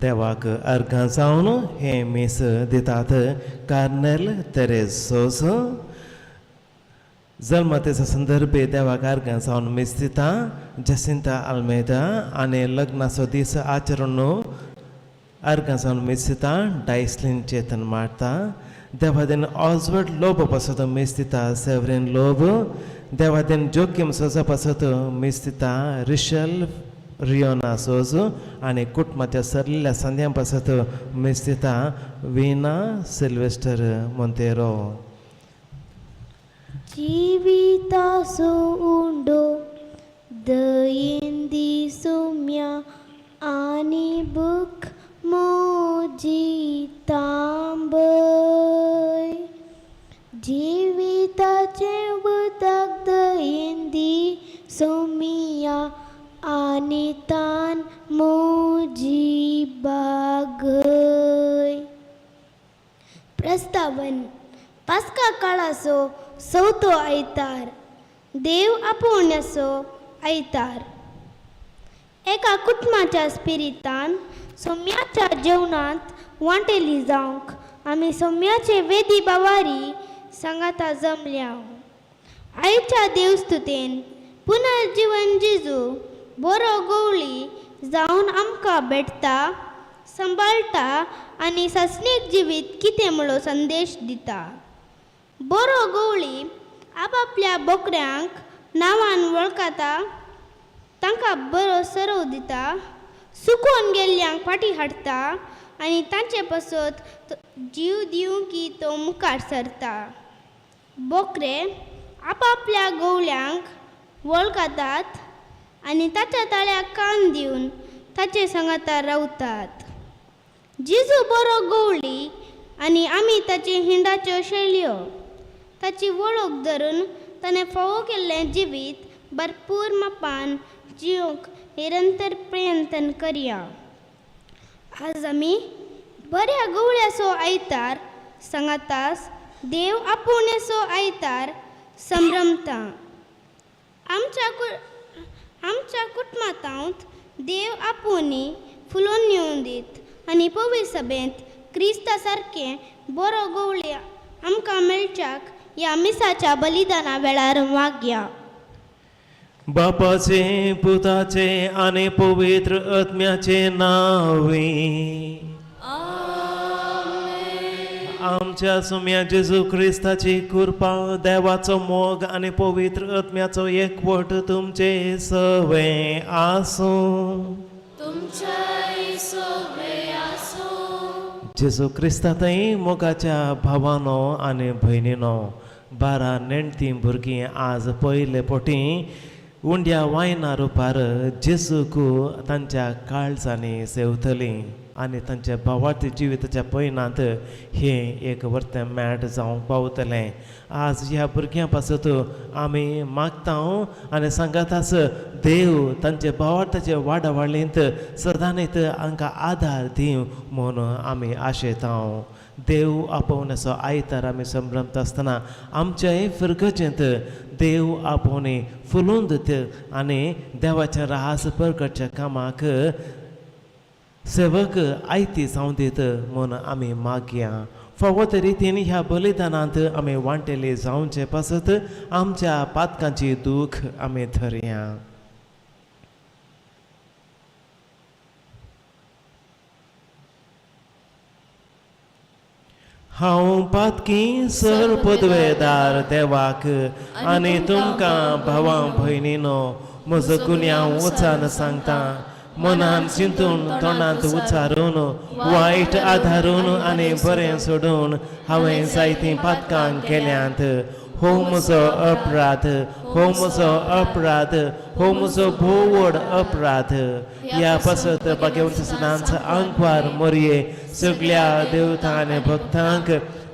देवाक अर्घां जावन हे मीस दितात कार्नेल तेरेसोस जल्मातेचा संदर्भ देवाक अर्घां जावन मीस दिता जसिंता अल्मेदा आनी लग्नाचो दीस आचरण अर्घां जावन मीस दिता डायस्लिन चेतन मारता देवादेन ऑजवर्ड लोब पासत मीस दिता सेवरीन लोब देवादेन जोक्यम सोजा पासत मीस दिता रिशल रियोना सोज आणि कुटुंबाच्या सरलेल्या संध्यां पासत मीस दिता वीना सिल्वेस्टर मोंतेरो जीवितासो उंडो दयेंदी सोम्या आनी बुक मोजी तांबय जिविताचे उदक दयेंदी सोमिया आनी तान मोजी बागय. प्रस्तावन पास्का काळाचो चवथो आयतार देव आपोवण्याचो आयतार. एका कुटुंबाच्या स्पिरितान सोम्याच्या जेवणांत वांटेली जावंक आमी सोम्याचे वेदी बावारी सांगाता जमल्या. आयच्या देवस्तुतेन पुनर्जीवन जेजू बरो गवळी जावन आमकां भेटता सांबाळटा आनी सस्नीक जिवीत कितें म्हणलो संदेश दिता. बरो गवळी आपापल्या बोकड्यांक नांवान वळखता तांकां बरो सरव दिता सुकोवन गेल्ल्यांक फाटीं हाडटा आनी तांचे पासत जीव दिवंकी तो मुखार सरता. बोकरे आपापल्या गवळ्यांक वळखतात आनी ताच्या ताळ्याक कान दिवन ताचे सांगाता रावतात. जेजू बरो गवळी आनी आमी ताचे हिंडाच्यो शैल्यो ताची वळख धरून ताणें फावो केल्लें जिवीत भरपूर मापान जिवंक निरंतर प्रयत्न करया. आज आमी बऱ्या गवळ्याचो आयतार सांगातास देव आपोवण्याचो आयतार संभ्रमता. आमच्या कुटुंबांत देव आपोवनी फुलोवन येवन दीत आनी पवित्र सभेंत क्रिस्ता सारकें बरो गवळी आमकां मेळच्याक ह्या मिसाच्या बलिदाना वेळार मागया. बापाचे पुताचे आनी पवित्र आत्म्याचे नांवे आमच्या सोम्या जेजू क्रिस्ताची कृपा देवाचो मोग आनी पवित्र आत्म्याचो एकवट तुमचे सवे आसूं. जेजू क्रिस्तांतय मोगाच्या भावानो आनी भयणीनो 12 नेणटी भुरगीं आज पयले पोटी उंड्या वायना रुपार जेजूक तांच्या काळजांनी सेवतली आनी तांच्या भावार्थी जिविताच्या पयनांत हे एक वर्तें मेळ जावंक पावतलें. आज ह्या भुरग्यां पासत आमी मागता आनी सांगातास देव तांचे भावार्थाचे वाडावळींत सदांच हांकां आदार दिवं म्हूण आमी आशेता. देव आपोवण्याचो आयतार आमी संभ्रमता आसतना आमच्याय फिरगजेंत देव आपोवनी फुलोवन दित आनी देवाचें रास परगटच्या कामाक सेवक आयती जावं दीत म्हूण आमी मागया. फावो ते रितीन ह्या बलिदानांत आमी वांटेली जावचे पासत आमच्या पातकांची दूख आमी धरया. हांव पातकी सर पदवेदार देवाक आनी तुमकां भावां भयणीनो म्हजो गुन्यांव वचान सांगता. मनान चिंतून तोंडांत उच्चारून वायट आधारून आनी बरें सोडून हांवें जायतीं पातकां केल्यांत. हो म्हजो अपराध, हो म्हजो अपराध, हो म्हजो भोव व्हड अपराध. ह्या पासत भाग्यवंत सदांच आंकवार मोरये सगळ्या देवतां आनी भक्तांक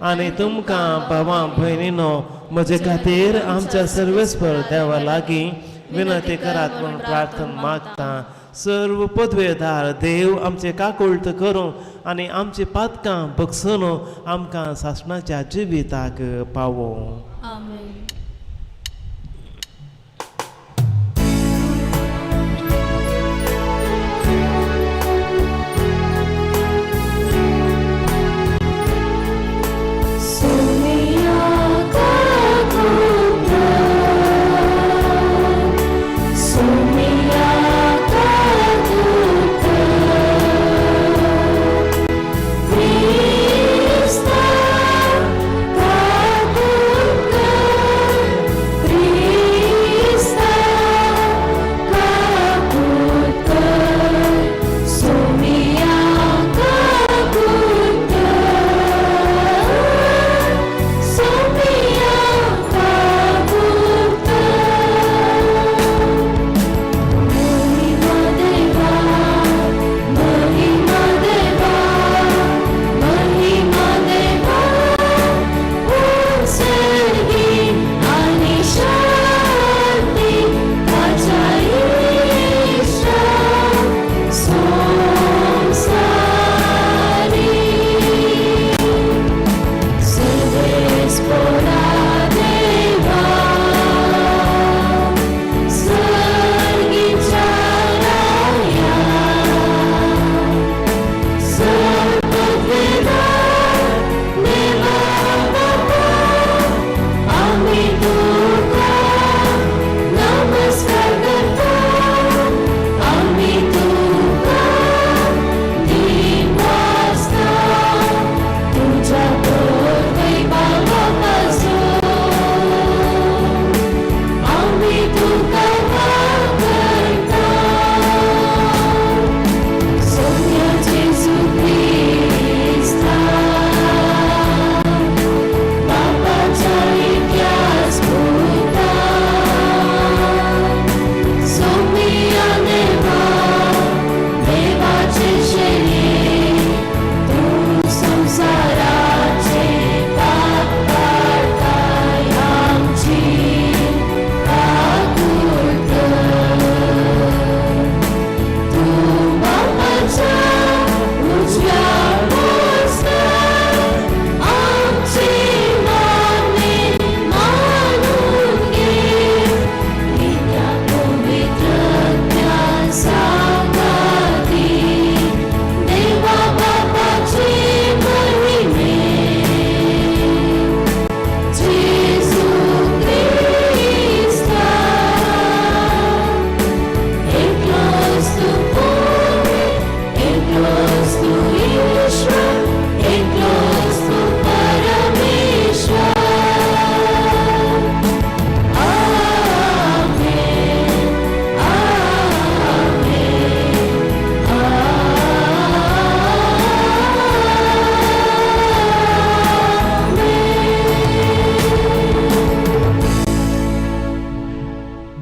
आनी तुमकां भावां भयणीनो म्हजे खातीर आमच्या सर्वेस्पर देवा लागीं विनंती करात म्हूण प्रार्थना मागता. सर्व पदवेदार देव आमचे काकुळट करूं आनी आमची पातकां बगसून आमकां सासणाच्या जिविताक पावो. आमेन.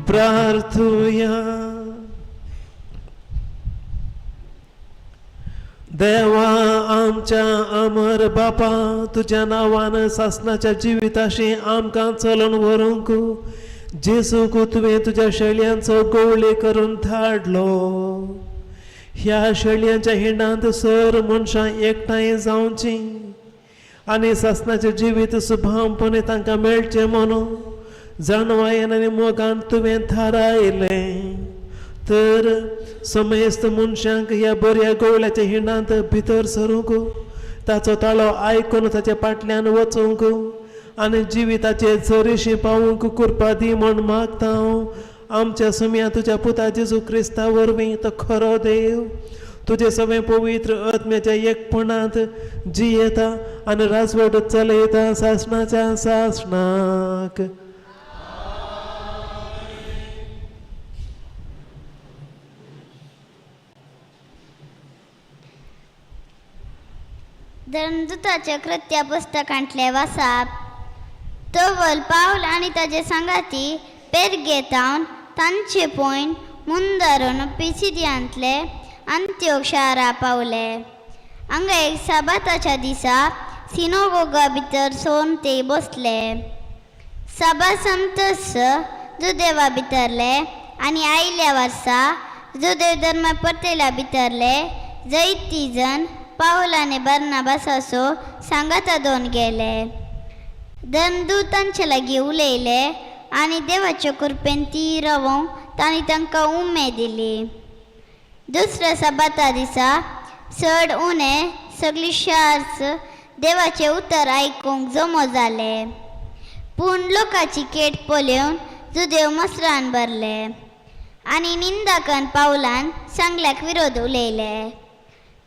प्रार्थूया. देवा आमच्या अमर बापा, तुझ्या नावान सासनाच्या जिविताशी आमकां चलून व्हरूंक जेसूक तुवें तुज्या शेळयांचो गोवळे करून धाडलो. ह्या शेळयांच्या हिंडांत सर मनशां एकठांय जावची आनी सासनाचें जिवीत सुभावपणे तांकां मेळचें म्हणून जाणवायेन आनी मोगान तुवें थारायलें. तर समेस्त मनशांक ह्या बऱ्या गोवळ्याच्या हिंडांत भितर सरूंक, ताचो ताळो आयकून ताच्या फाटल्यान वचूंक आनी जिविताचे झरीशी पावूंक कृपा दी म्हण मागता हांव आमच्या सुम्या तुज्या पुता जेजू क्रिस्ता वरवीं. तो खरो देव तुजे सगळे पवित्र आत्म्याच्या एकपणांत जियेता आनी राजवट चलयता सासणाच्या सासणाक. धर्मदूताच्या कृत्या पुस्तकांतले वाचप. तोवल पावल आनी ताचे सांगाती पेरगे तावन तांचे पॉयंट मुंदारून पिसिदियांतले अंत्योक शारा पावले. हांगा एक साबाताच्या दिसा सिनोगोगा भितर सोन ते बसले. सभा संतस जुदेवा भितरले आनी आयल्या वर्सा जुदेव धर्म परतेल्या भितरले जायती जण पावल आनी बर्नाबासाचो सांगाता दोन गेले. धर्मदूतांचे लागीं उलयले आनी देवाचे कृपेन ती रवोंक तांणी तांकां उमेद दिली. दुसऱ्या सबाता दिसा चड उणे सगळी शार्स देवाचे उतर आयकूंक जमो जाले. पूण लोकांची केट पळोवन जुदेव मसरान भरले आनी निंदाकन पावलान सांगल्याक विरोध उलयले.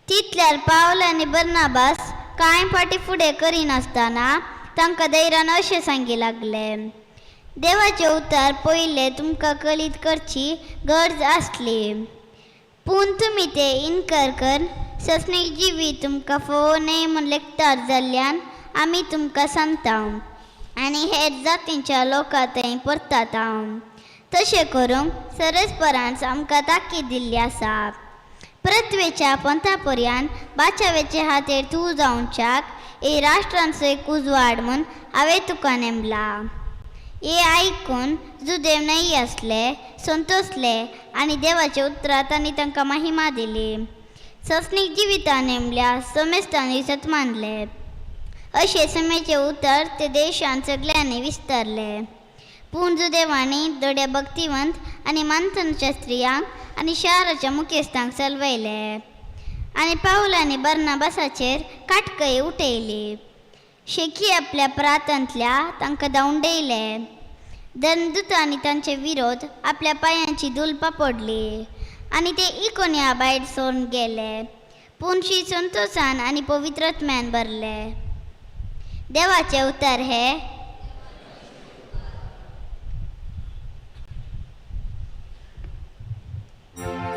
तितल्यार पावल आनी बर्नाबास कांय फाटी फुडें करिनासतना तांकां धैर्यान अशें सांगी लागले. देवाचे उतर पयले तुमकां कलीत करची गरज आसली, पूण तुमी ते इन्कार कर ससणीक जिवी तुमकां फोव न्हय म्हूण लेखतार जाल्ल्यान आमी तुमकां सांगता आनी हेर जातींच्या लोकां थंय परतात. तशें करूंक सरस्परांच आमकां ताकीद दिल्ली आसा. प्रत्वेच्या पंथा पर्यान बाचावेचे हातेर तूं जावच्याक हे राष्ट्रांचो एक उजवाड म्हूण हांवें तुका नेमला. हे आयकून जुदेव नाही आसले, संतोसले आनी देवाच्या उतरां तांणी तांकां महिमा दिली. ससणीक जिवितां नेमल्या समेस्तांनी सतमानले. अशें समेचे उतर ते देशांत सगळ्यांनी विस्तारले. पूण जुदेवांनी दोड्या भक्तिवंत आनी मानतनाच्या स्त्रियांक आनी शाराच्या मुखेस्तांक चलवयले आनी पावल आनी बर्नाबासाचेर काटकय उठयली. शेकी आपल्या प्रांतांतल्या तांकां धांवडयले. धर्मदूतांनी तांचे विरोध आपल्या पांयांची दुलपा पडली आनी ते इकोनिया भायर सोडून गेले. पूण श्री संतोशान आनी पवित्रत्म्यान भरले. देवाचे उतर हे. Thank you.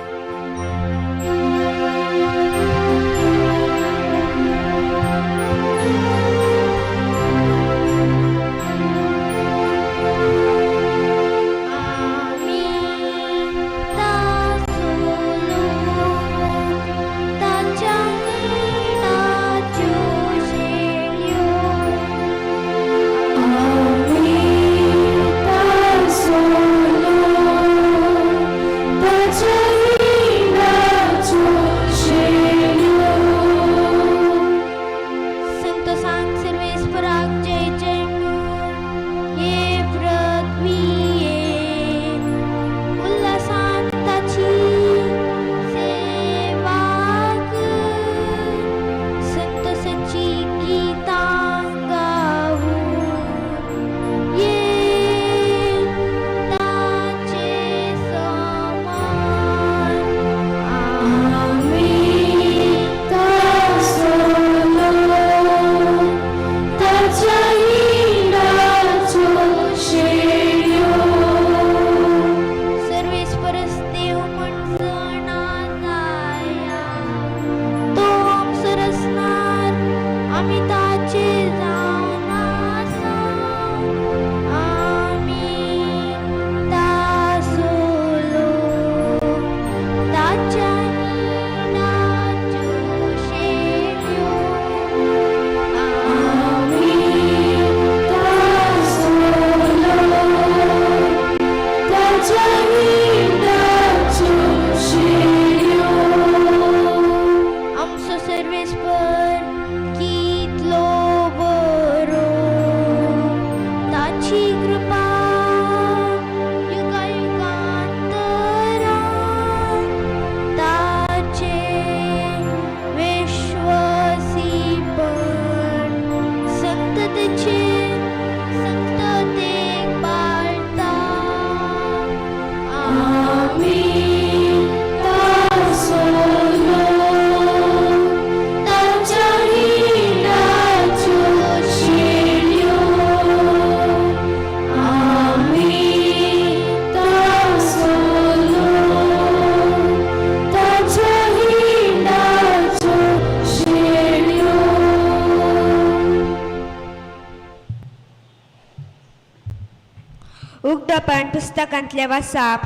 पुस्तकांतले वाचप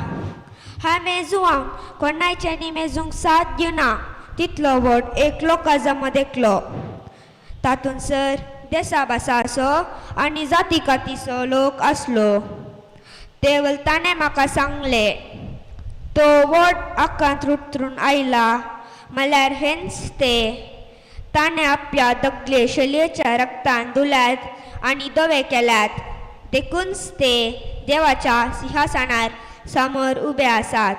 हांवें जुवांक कोणाच्यानी मेजूंक साथ दिना तितलो व्हड एक लोका जमा देखलो. तातूंत सर देसा भासाचो आनी जाती कातीचो लोक आसलो. देवल ताणें म्हाका सांगलें, तो व्हड आकांत रुतरून आयला म्हळ्यार हेंच तें. ताणें आपल्या दगले शलयेच्या रक्तान धुल्यात आनी दोवे केल्यात, देखूनच ते देवाच्या सिंहासनार समोर उबे आसात.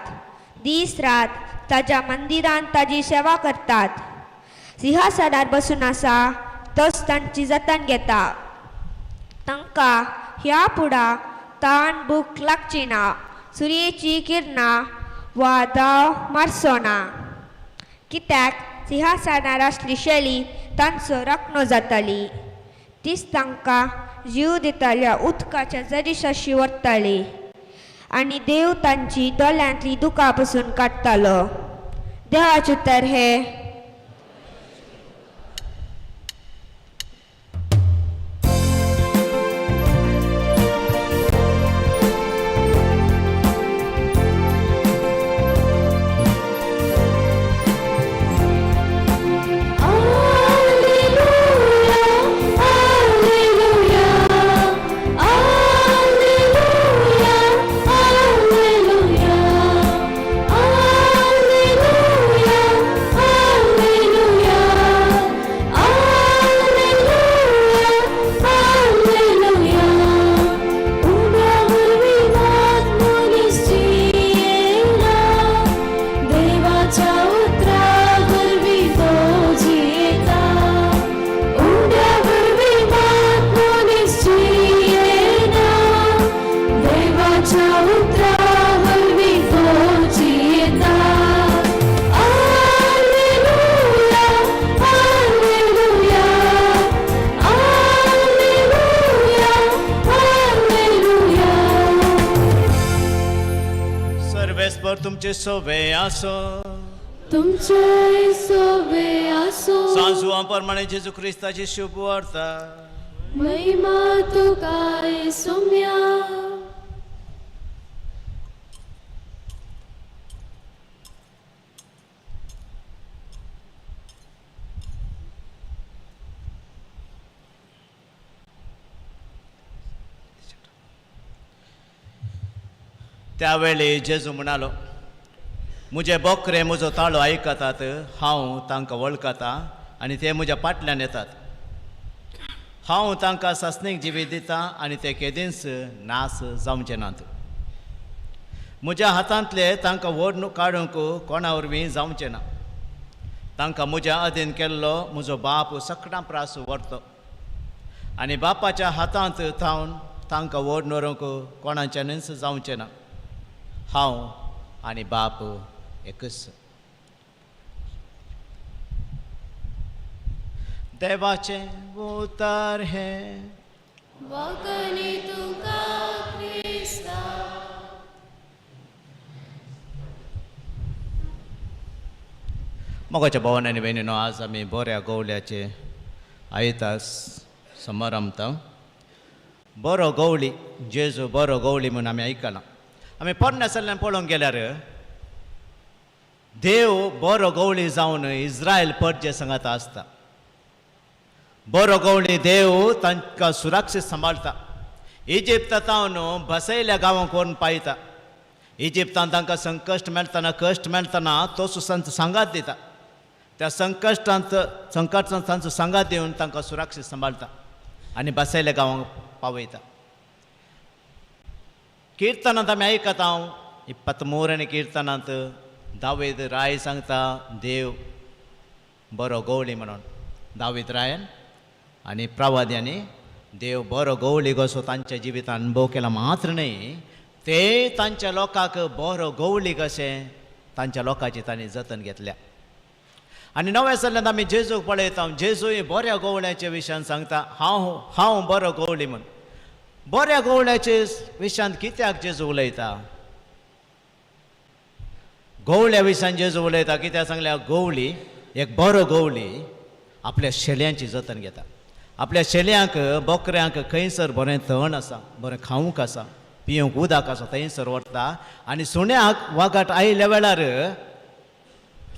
दीस रात ताच्या मंदिरांत ताजी सेवा करतात. सिंहासनार बसून आसा तोच तांची जतन घेता. तांकां ह्या पुढा ताण भूक लागची ना, सुर्येची किरणां वा दाव मारचो ना, कित्याक सिंहासनार आसली शेली तांचो राखणो जाताली. तीच तांकां जीव दिताल्या उदकाच्या जरीसाशी व्हरताली आनी देव तांची दोळ्यांतली दुकां पसून काडटालो. देवाचें उतर हे. तुमचे सोवे आसो. तुमचे सोवे आसो. सांजुआ प्रमाणे जेजू क्रिस्ताची शुभ वार्ता. महिमा तुका सोम्या. त्यावेळी जेजू म्हणालो, म्हजे बोकरे म्हजो ताळो आयकतात, हांव तांकां वळखता आनी ते म्हज्या फाटल्यान येतात. हांव तांकां सस्नीक जिवीत दितां आनी ते केदींच नास जावचे नात. म्हज्या हातांतले तांकां ओड काडूंक कोणा वरवीं जावचें ना. तांकां म्हज्या अधीन केल्लो म्हजो बाप सकाळां प्रास व्हरतो आनी बापाच्या हातांत थावन तांकां ओड व्हरूंक कोणाच्यानूच जावचें ना. हांव आनी बाप एकच. देवाचें उतर हे. वखणी तुका क्रिस्ता. मोगाच्या भावांनी भयणीनो, आज आमी बऱ्या गवल्याचे आयतार समोर आमता. बरो गवळी, जेजू बरो गवळी म्हणून आमी आयकलां. आमी पोरण्यासल्ल्यान पळोवंक गेल्यार देव बरो गवळी जावन इस्रायल परजे सांगात आसता. बरो गवळी देव तांकां सुरक्षीत सांबाळटा. इजिप्तांतावन बसयल्या गांवांक व्हरून पायता. इजिप्तान तांकां संकश्ट मेळटना तो सांगात दिता. त्या संकटांत तांचो सांगात दिवन तांकां सुरक्षीत सांबाळटा आनी बसयल्या गांवांक पावयता. किर्तनांत आमी आयकता, 23 किर्तनांत दावीद राय सांगता देव बरो गवळी म्हणून. दावीद रायन आनी प्रवाद्यांनी देव बरो गवळी कसो तांच्या जिवितांत अनुभव केला. मात्र न्ही, ते तांच्या लोकांक बरो गवळी कशें तांच्या लोकांची तांणी जतन घेतल्या. आनी नव्या सल्ल्यान आमी जेजूक पळयता. जेजूय बऱ्या गवळ्याच्या विशयान सांगता, हांव बरो गवळी म्हूण. बऱ्या गवळ्याचे विशयान कित्याक जेजू उलयता? गवळ्या विशयान जेजू उलयता कित्याक सांगल्यार गवळी, एक बरो गवळी आपल्या शेल्यांची जतन घेता. आपल्या शेल्यांक बोकऱ्यांक खंयसर बरें तण आसा, बरें खावंक आसा, पिवंक उदक आसा थंयसर व्हरता आनी सुण्याक वगत आयिल्ल्या वेळार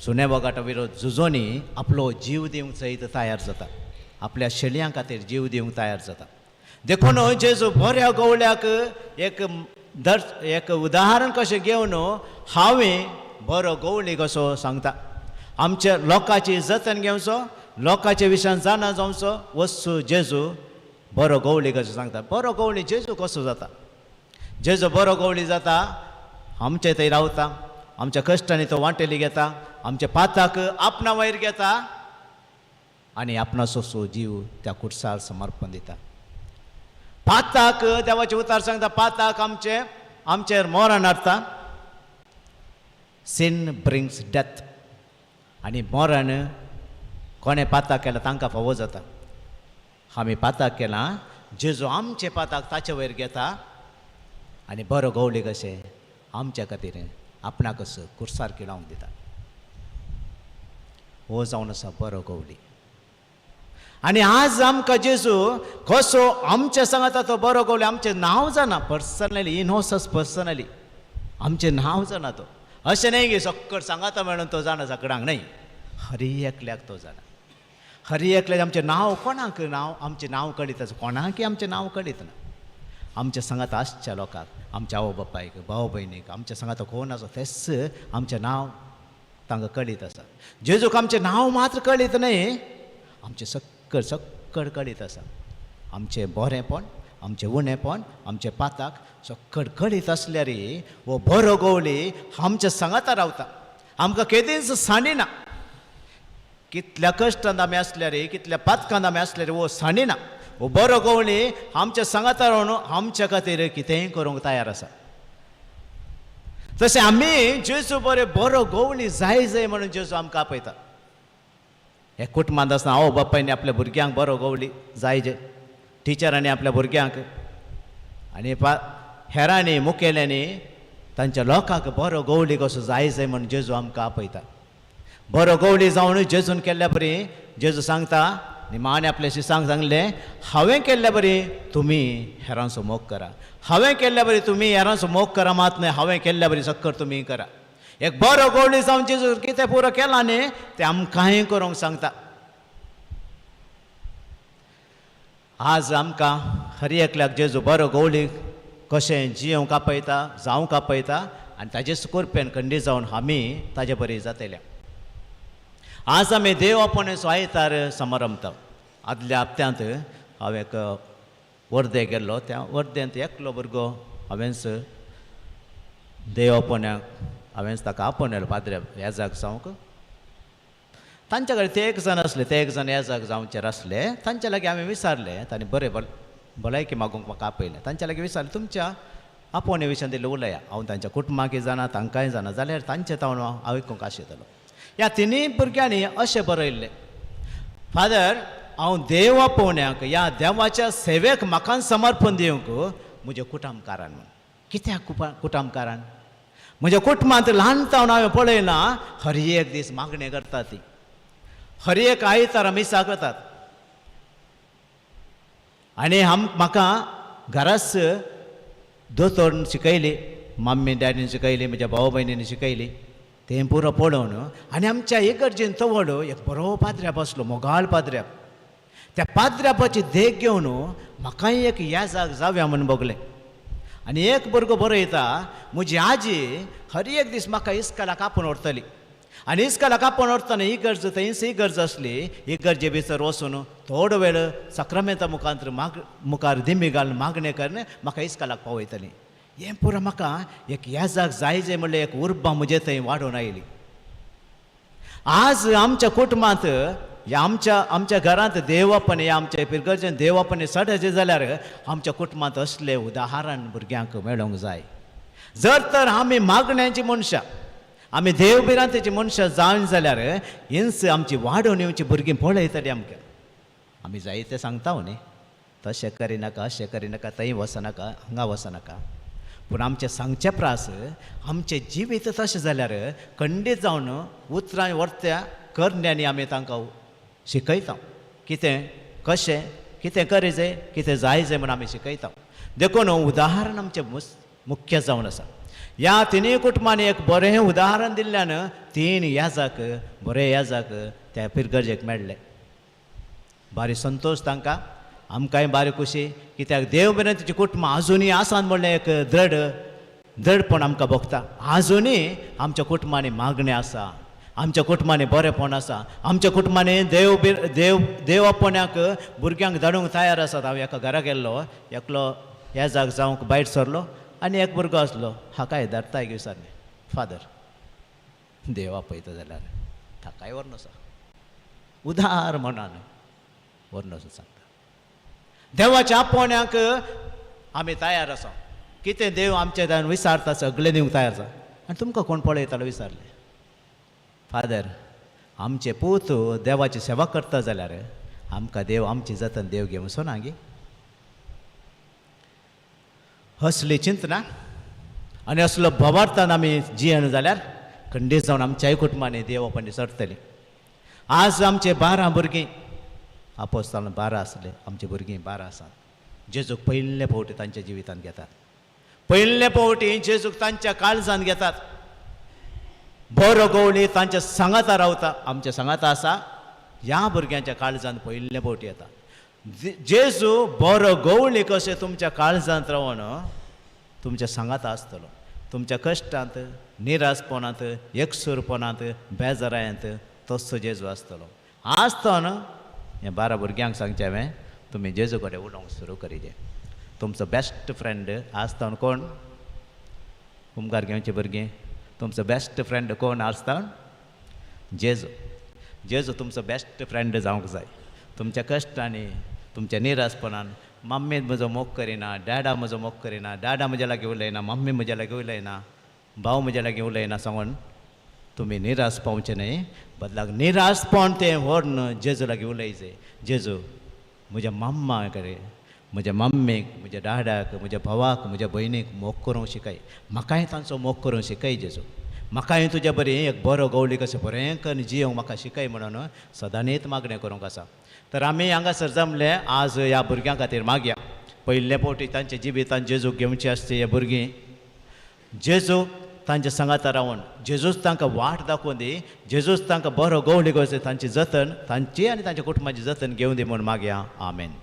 सुण्या वगटा विरोध झुजोनी आपलो जीव दिवंक सयत तयार जाता आपल्या शेळयां खातीर जीव दिवंक तयार जाता देखून जेजू बऱ्या गवळ्याक एक उदाहरण कशें घेवन हांवें बरो गवळी कसो सांगता आमच्या लोकांची जतन घेवचो लोकांच्या विशयान जाणा जावचो वस्तू जेजू बरो गवळी कसो सांगता बरो गवळी जेजू कसो जाता जेजू बरो गवळी जाता आमचे थंय रावता आमच्या कश्टांनी तो घेता आमच्या पाताक आपणा वयर घेता आनी आपणाचो जीव त्या कुर्सार समर्पण दिता पाताक देवाचे उतार सांगता पाताक आमचेर मरण हाडटा sin brings death आनी मरण कोणें पाताक केलां तांकां फावो जाता आमी पाताक केलां जेजू आमचे पाताक ताचे वयर घेता आनी बरो गवळी कशें आमच्या खातीर आपणाक कुर्सार किळावंक दिता हो जावन आसा बरो गवळी आनी आज आमकां जेजू कसो आमच्या सांगाता तो बरो गवळी आमचें नांव जाणा पर्सनली इनहोसस पर्सनली आमचें नांव जाणा तो अशें न्हय की सक्कड सांगाता मेळून तो जाणा सगळ्यांक न्हय हरी एकल्याक तो जाणा हरी एकल्याक आमचें नांव कोणाक आमचें नांव कळीत आसा कोणाकय आमचें नांव कळीत ना आमच्या सांगाता आसच्या लोकांक आमच्या आवय बापायक भाव भयणीक आमच्या सांगाता कोण आसा तेच आमचें नांव तांकां कळीत आसा जेजूक आमचें नांव मात्र कळीत न्हय आमचें सक्कड कळीत आसा आमचें बरेंपण आमचें उणेपण आमचें पाताक सक्कड कळीत आसल्यार हो बरो गवळी आमच्या सांगाता रावता आमकां केदींच सांडिना कितल्या कश्टांत आमी आसल्यार कितल्या पातकांत आमी आसल्यार हो सांडिना हो बरो गवळी आमच्या सांगाता रावन आमच्या खातीर कितेंय करूंक तयार आसा तशें आमी जेजू बरो गवळी जाय म्हणून जेजू आमकां आपयता हे कुटुंबांत आसतना आवय बापायनी आपल्या भुरग्यांक बरो गवळी जाय जे टिचरांनी आपल्या भुरग्यांक आनी हेरांनी मुखेल्यांनी तांच्या लोकांक बरो गवळी कसो जाय म्हणून जेजू आमकां आपयता बरो गवळी जावन जेजून केल्ल्या बरी जेजू सांगता निमाणे आपल्या शिसांक सांगलें हांवें केल्ल्या बरी तुमी हेरांचो मोग करा हांवें केल्ल्या बरी तुमी हेरांचो मोग करा मात न्हय हांवें केल्ल्या बरी सक्कड तुमी करा एक बरो गवळी जावन जेजू कितें पुरो केलां न्ही तें आमकांय करूंक सांगता आज आमकां हर एकल्याक जेजू बरो गवळी कशें जियोंक आपयता जावंक आपयता आनी ताजेच कृपेन खंडीत जावन आमी ताजे बरी जातले आज आमी देव आपणेचो आयतार समारंभ आदल्या हप्त्यांत हांव एक वर्दे गेल्लो त्या वर्देंत एकलो भुरगो हांवेंच देव आपण्याक हांवेंच ताका आपणयलो पाद्र्या येजाक जावंक तांच्या कडेन ते एक जण आसले ते एक जण येजाक जावचेर आसले तांचे लागीं हांवें विचारलें तांणी बरें भलायकी मागूंक म्हाका आपयलें तांच्या लागीं विचारलें तुमच्या आपोवणे विशयान दिलें उलया हांव तांच्या कुटुंबाकय जाणा तांकांय जाणा जाल्यार तांचें तावन हांव आयकूंक आशिल्लो ह्या तिनूय भुरग्यांनी अशें बरयल्लें फादर हांव देव आपोवण्याक ह्या देवाच्या सेवेक म्हाका समर्पण दिवंक म्हजें कुटुंबकारान म्हण कित्याक कुटुंबकारान म्हज्या कुटुंबांत ल्हानतावन हांवें पळयलां हर एक दीस मागणें करता ती हर एक आयतार मिसा करतात आनी म्हाका घराच दोतोर शिकयली मम्मी डॅडीन शिकयली म्हज्या भाव भयणींनी शिकयली तें पुरो पळोवन आनी आमच्या इगर्जेन तवड एक बरो पाद्र्याप आसलो मोगाळ पाद्र्याप त्या पाद्र्यापाची देख घेवन म्हाकाय एक येजाक जावया म्हूण बगलें आनी एक भुरगो बरयता म्हजी आजी हर एक दीस म्हाका इस्कालाक आपोवन व्हरतली आनी इस्कालाक आपोवन व्हरतना इगर्ज थंयच इगर्ज आसली इगर्जे भितर वचून थोडो वेळ सक्रामेंता मुखांतर मुखार दिमी घालून मागणें करून म्हाका इस्कालाक पावयतली हें पुरो म्हाका एक येजाक जाय म्हणल्यार एक उर्बा म्हजे थंय वाडून आयली आज आमच्या कुटुंबांत या आमच्या घरांत देवपण या आमच्या पिरगर्जेन देवपण सडजे जाल्यार आमच्या कुटुंबांत असले उदाहरण भुरग्यांक मेळोंक जाय जर तर आमी मागण्यांची मनशां आमी देवबिरांतेची मनशां जावन जाल्यार हिंच आमची वाडोवन येवची भुरगीं पळयतलीं आमकां आमी जाय तें सांगता न्ही तशें करिनाका अशें करिनाका थंय वचनाका हांगा वचनाका पूण आमचें सांगचें प्रास आमचें जिवीत तशें जाल्यार खंडीत जावन उतरां वर्त्या करण्यांनी आमी तांकां शिकयता कितें कशें कितें करी जाय कितें जाय म्हूण आमी शिकयता देखून उदाहरण आमचें मुख्य जावन आसा. ह्या तिनूय कुटुंबांनी एक बरें उदाहरण दिल्ल्यान तीन याजाक बरे याजाक त्या पिरगर्जेक मेळ्ळे. बारी संतोश तांकां, आमकांय बारी खुशी, कित्याक देव मेरेन तिची कुटुंबां आजुनूय आसात म्हणलें एक दृढपण आमकां भोगता. आजुनूय आमच्या कुटुंबांनी मागणें आसा, आमच्या कुटुंबांनी बरेपण आसा, आमच्या कुटुंबांनी देव आपण्याक भुरग्यांक धाडूंक तयार आसात. हांव एका घरा गेल्लो, एकलो याजाक जावंक भायर सरलो आनी एक भुरगो आसलो. हाकाय धाडटाय विचारलें, फादर देव आपयता जाल्यार ताकाय व्हरनोसा, उदार मनान व्हरनोसा सांगता. देवाच्या आपोवण्याक आमी तयार आसा. कितें देव आमचे दान विचारता सगळें दिवंक तयार आसा. आनी तुमकां कोण पळयतालो विचारलें, फादर आमचे पूत देवाची सेवा करता जाल्यार आमकां देव आमची जतन देव घेवं सोना गे. असली चिंतना आनी असलो भवार्थान आमी जियेन जाल्यार खंडीत जावन आमच्याय कुटुंबांनी देव आपण सरतली. आज आमचे 12 भुरगीं, आपोस्तालान 12 आसले, आमचे भुरगीं 12 आसात. जेजूक पयले फावटी तांच्या जिवितांत घेतात. पयले फावटी जेजूक तांच्या काळजांत घेतात. बरो गवळी तांच्या सांगाता रावता, आमच्या सांगाता आसा. ह्या भुरग्यांच्या काळजांत पयले फावटी येता. जेजू बरो गवळी कशें तुमच्या काळजांत रावन तुमच्या सांगाता आसतलो. तुमच्या कश्टांत, निरासपणांत, एकसूरपणांत, बेजारायांत तसो जेजू आसतलो. आसतना हे 12 भुरग्यांक सांगचें हांवें, तुमी जेजू कडेन उलोवंक सुरू करीजे. तुमचो बेस्ट फ्रेंड आसतना कोण? उमगार घेवचे भुरगीं, तुमचो बेस्ट फ्रेंड कोण आसता? जेजू. जेजू तुमचो बेस्ट फ्रेंड जावंक जाय. तुमच्या कश्टांनी, तुमच्या निरासपणान मम्मी म्हजो मोग करिना, डॅडा म्हजो मोग करिना, डॅडा म्हज्या लागीं उलयना, मम्मी म्हज्या लागीं उलयना, भाव म्हज्या लागीं उलयना सांगून तुमी निराश पावचे न्हय. बदलाक निराशपण तें व्हरून जेजू लागीं उलयचें. जेजू म्हज्या मम्मा कडेन, म्हज्या मम्मीक, म्हज्या डॅडाक, म्हज्या भावाक, म्हज्या भयणीक मोग करूंक शिकय. म्हाकाय तांचो मोग करूंक शिकय जेजू. म्हाकाय तुज्या बरी एक बरो गवळी कशें बरें करून जियोंक म्हाका शिकय म्हणून सदांनीच मागणें करूंक आसा. तर आमी हांगासर जमले आज ह्या भुरग्यां खातीर मागया. पयले फावटी तांच्या जिवितांत जेजूक घेवची आसची हे भुरगीं. जेजूक तांच्या सांगाता रावन जेजूच तांकां वाट दाखोवन दी. जेजूच तांकां बरो गवळी कशें तांची जतन, तांची आनी तांच्या कुटुंबाची जतन घेवन दी म्हूण मागया. आमेन.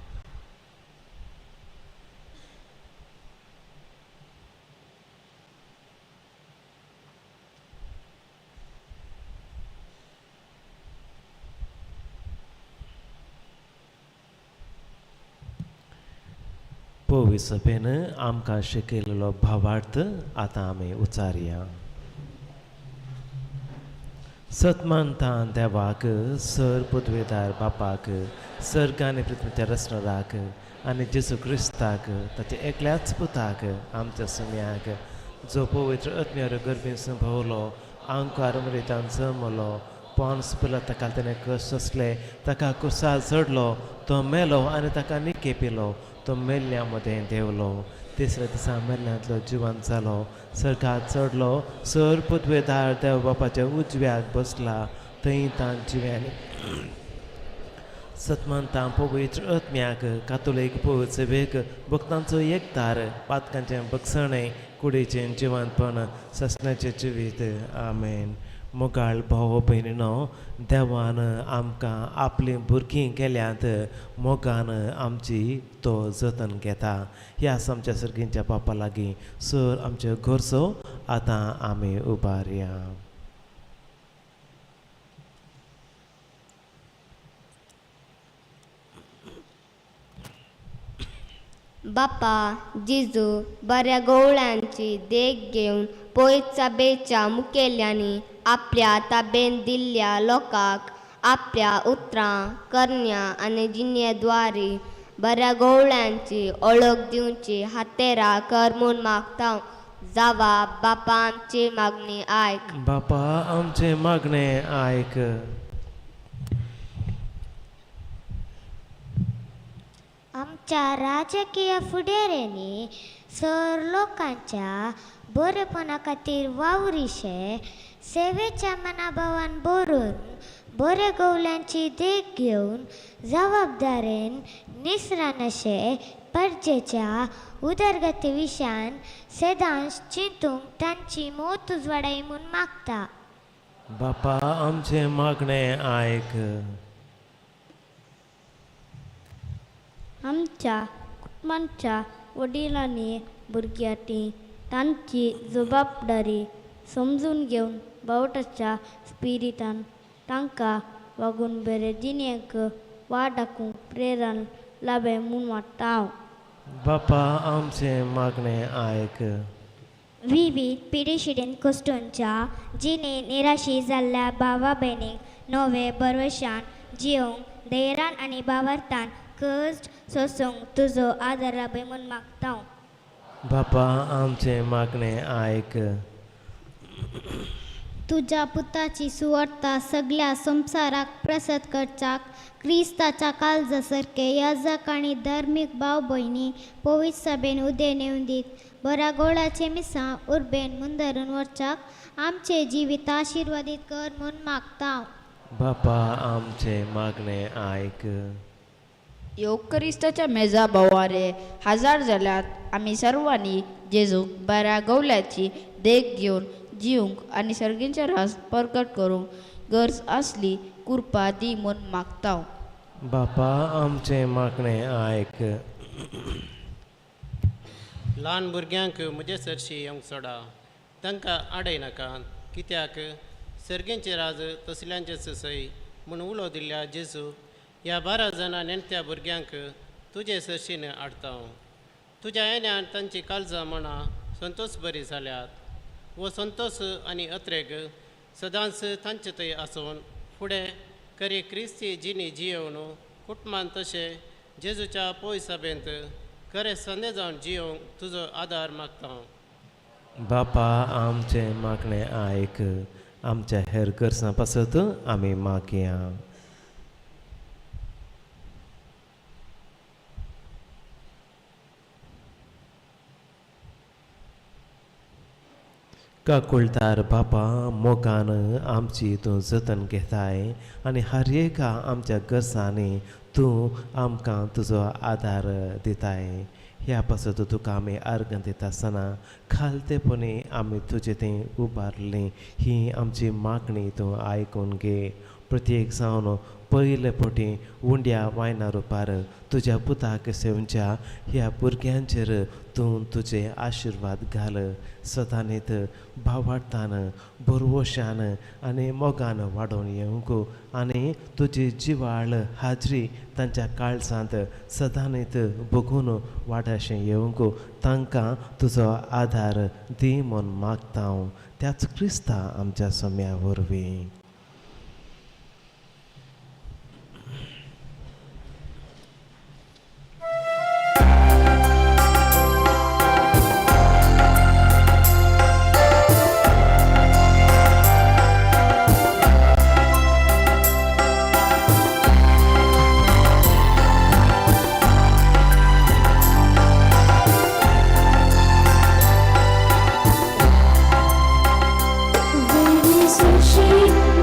पवी सभेन आमकां शिकयलेलो भावार्थ आतां आमी उच्चारया. सतमंतान देवाक, सर पदवेदार बापाक, सर्ग आनी पृथ्वीच्या रचणाराक आनी जेजू क्रिस्ताक, ताच्या एकल्याच पुताक, आमच्या सुम्याक, जो पवित्र आत्म्यार गर्भेन भोवलो, आंकार मरितान जमलो, पोन्स पिलात ताका ताणें कश्ट सोंसले, ताका कुर्सार चडलो, तो मेलो आनी ताका निके पिलो, तो मेल्ल्या मदें देंवलो, तिसऱ्या दिसा मेल्ल्यांतलो जिवंत जालो, सर्गाक चडलो, सर पदवेदार देव बापाच्या उजव्याक बसला, थंय तां जिव्यांनी सतमंतां पवित्र आत्म्याक, कातोलीक पवित्र सभेक, भक्तांचो एकदार, पातकांचें भक्षणें, कुडीचें जिवंतपण, ससण्याचें जिवीत. आमेन. मोगाळ भाव भयणीनो, देवान आमकां आपलीं भुरगीं केल्यांत, मोगान आमची तो जतन घेता. ह्या आमच्या सर्गींच्या बापा लागीं सर आमच्यो गरजो आतां आमी उबारया. बापा जेजू, बऱ्या गवळ्यांची देख घेवन पयत सभेच्या मुखेल्यांनी आपल्या ताबेन दिल्ल्या लोकांक आपल्या उतरां, करण्यां आनी जिणेद्वारे बऱ्या गवळ्यांची ओळख दिवची हातेरा कर म्हूण मागता. जावा बापा आमची मागणी आयक. बापा आमचे मागणें आयक. आमच्या राजकीय फुडाऱ्यांनी सर लोकांच्या बरेपणा खातीर वावरिशे सेवेच्या मनाभावान बरोवन बरे गवल्यांची देख घेवन जबाबदारेन निसरान अशे परजेच्या उदरगती विशान सदांच चिंतूंक तांची मोत उजवाडाय म्हूण मागता. बापा आमचे मागणे आयक. आमच्या कुटुंबांच्या वडिलांनी भुरग्यांनी तांची जबाबदारी समजून घेवन बावटाच्या स्पिरिटान तांकां वागून बरे जिणेक वाट दाखोवंक प्रेरण लाभे म्हूण वाटता हांव. बापा आमचे मागणे आयक. विविध पिढीशिडेन कश्टांच्या जिणे निराशी जाल्ल्या भावा भयणीक नवे बरवशान जियोंक धैर्यान आनी भावार्थान कश्ट सोसूंक तुजो आदार लाभय म्हूण मागता हांव. बापा आमचे मागणे आयक. तुझ्या पुताची सुवार्ता सगळ्या संसाराक प्रसाद करच्याक क्रिस्ताच्या काळजा सारके याजक आनी धार्मीक भाव भयणी पवित्र सभेन उदे नेऊन दीत बऱ्या गोळाचे मिसां उर्बेन मुंदरून वरच्याक आमचे जिवीत आशिर्वादीत कर म्हूण मागता हांव. बापा आमचे मागणे आयक. क्रिस्ताच्या मेजा बोवारे हजार जाल्यात आमी सर्वांनी जेजूक बऱ्या गवल्याची देख घेवन जिवंक आनी सर्गींचे रास प्रकट करूंक गरज असली कृपा दी म्हूण मागता हांव. बापा आमचे मागणे आयक. ल्हान भुरग्यांक म्हजे सरशी येवंक सोडा, तांकां आडय नाका, कित्याक सर्गेंचे राज तसल्यांचे ससय म्हूण उलो दिल्ल्या जेजू ह्या 12 जाणां नेणट्या भुरग्यांक तुजे सरशीन आडता हांव. तुज्या येण्यान तांची काळजां मना संतोश बरी जाल्यात. वो संतोश आनी अत्रेग सदांच तांचे थंय आसून फुडें खरी क्रिस्ती जिणी जियोवन कुटुंबान तशें जेजूच्या पोय सभेंत खरें संदे जावन जियोंक तुजो आदार मागता हांव. बापा आमचे मागणे आयक. आमच्या हेर गरजां पासत आमी मागया. काकुळतार बापा मोगान आमची तूं जतन घेताय आनी हर एका आमच्या गरजांनी तूं आमकां तुजो आदार दिताय. ह्या पासत तुका आमी अर्घ दिता आसतना खालतेपणी आमी तुजे थंय उबारली ही आमची मागणी तूं आयकून घे. प्रत्येक जावन पयले फावटी उंड्या वायना रुपार तुज्या पुताक सेवच्या ह्या भुरग्यांचेर तूं तुजे आशिर्वाद घाल. सदांनीत भावार्थान बरवशान आनी मोगान वाडोवन येवंक आनी तुजी जिवाळ हाजरी तांच्या काळजांत सदांनीत बघून वाडशें येवंक तांकां तुजो आदार दी म्हूण मागता हांव. त्याच क्रिस्ता आमच्या सोम्या वरवीं. Very sushi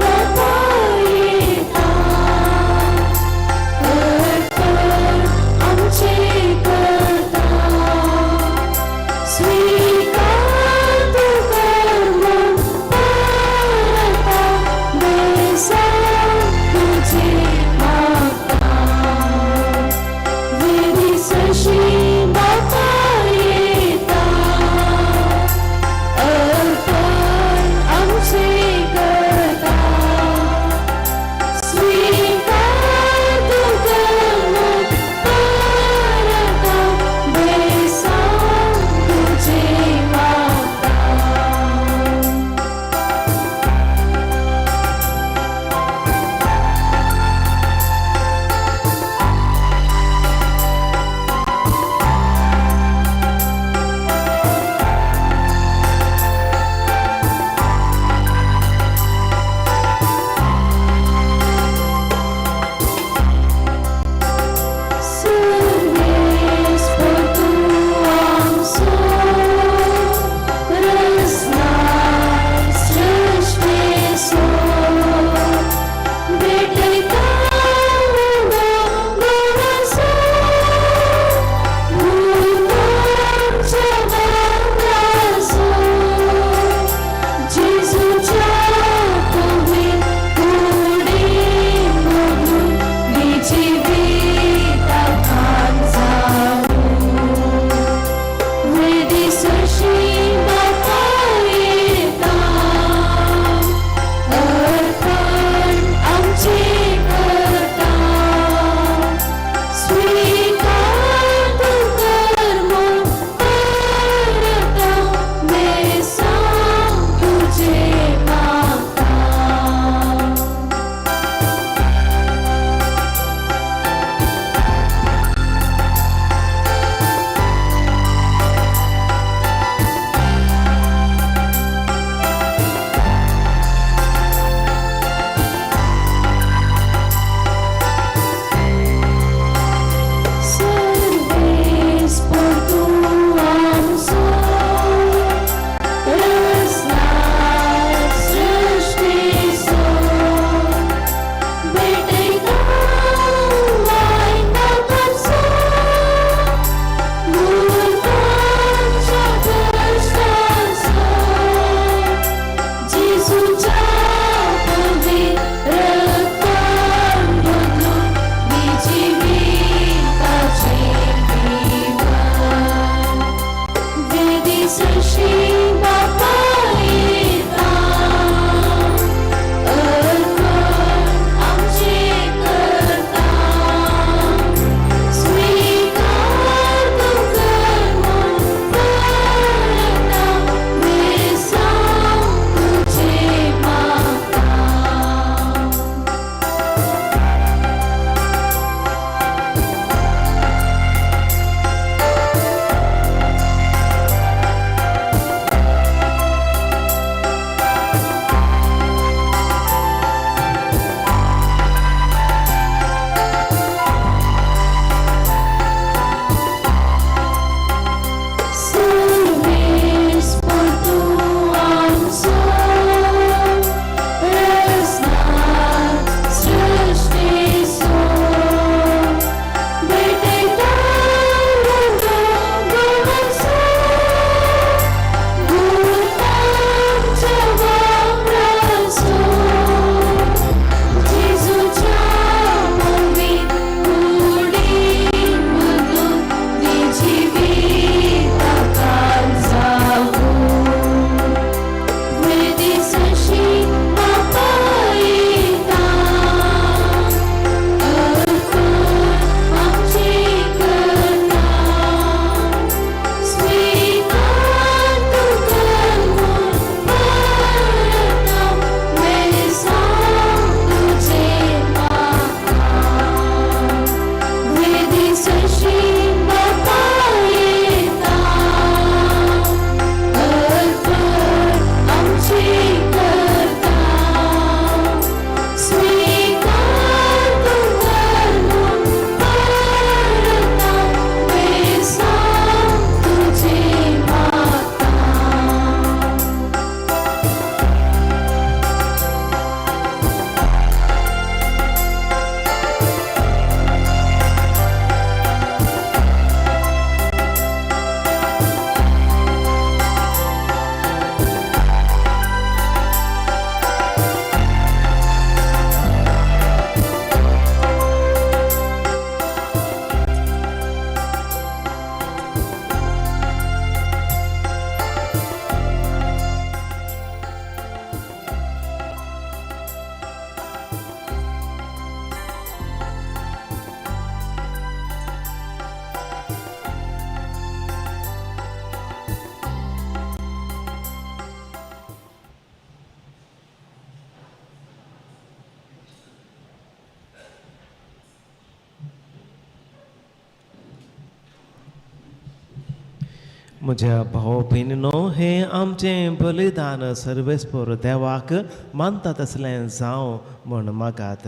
म्हज्या भाव भयणीनो हे आमचें बलिदान सर्वेस्पर देवाक मानता तसलें जावं म्हण मागात.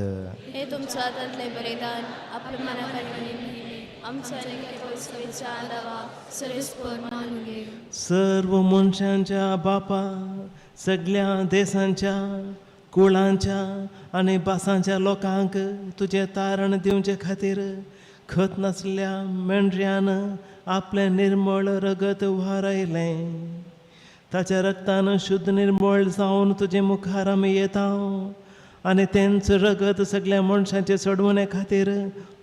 हे तुमच्या हातांतले बलिदान आपल्या मनाखाली आमच्या आंदावा सर्वेस्पर मानून घे. सर्व मनशांच्या बापा, सगळ्या देशांच्या, कुळांच्या आनी भासांच्या लोकांक तुजें तारण दिवचे खातीर खत नासल्या मेंढऱ्यान आपलें निर्मळ रगत व्हारयलें. ताच्या रगतान शुद्ध निर्मळ जावन तुजे मुखार आमी येता आनी तेंच रगत सगळ्या मनशांचे सोडवणे खातीर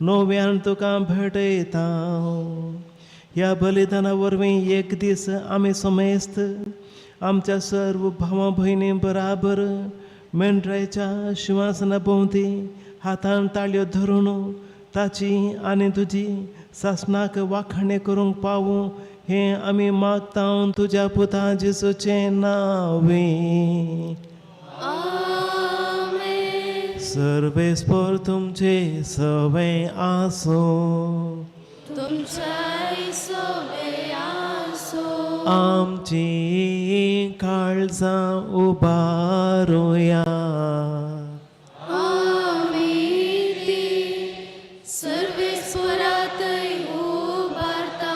नव्यान तुका भेटयता. ह्या बलिदाना वरवीं एक दीस आमी समेस्त आमच्या सर्व भावां भयणी बराबर मेंढऱ्याच्या शिंवासना भोंवती हातान ताळयो धरून ताची आनी तुजी सासणाक वाखाणे करूंक पावूं हें आमी मागता तुज्या पुता जेसूचें नांवे. सर्वेस्पर तुमचे सवय आसूं. तुमच्या सोबे आसो. आमची काळजां उबारुया. आमी ती सर्वेस्परातय उबारता.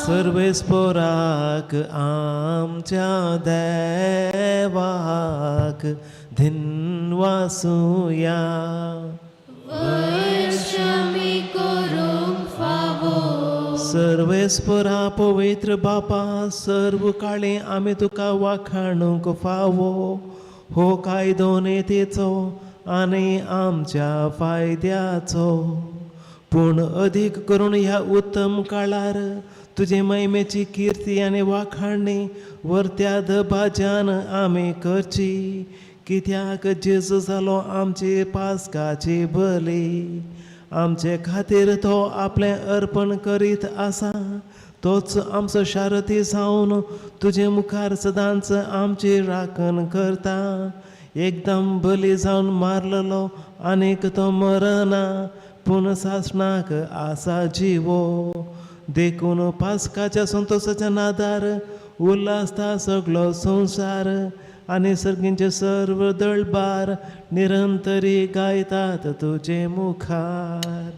सर्वेस्पराक आमच्या देवाक धिनवासुया. वर्षामी करूंक फावो. सर्वेस्परा पवित्र बापा, सर्व काळी आमी तुका वाखाणूंक फावो. हो कायदो नेतेचो आनी आमच्या फायद्याचो. पूण अदीक करून ह्या उत्तम काळार तुजे महिमेची कीर्ती आनी वाखाणणी वर्त्या दबाज्यान आमी करची. कित्याक जेजू जालो आमची पास्काची बली. आमचे खातीर तो आपलें अर्पण करीत आसा. तोच आमचो शारती जावन तुजे मुखार सदांच आमची राखण करता. एकदम बली जावन मारलेलो आनीक तो मरना, पूण सासणाक आसा जिवो. देखून पास्काच्या संतोशाच्या नादार उल्हासता सगळो संवसार आनी सर्गींचे सर्व दळबार निरंतरी गायतात तुजे मुखार.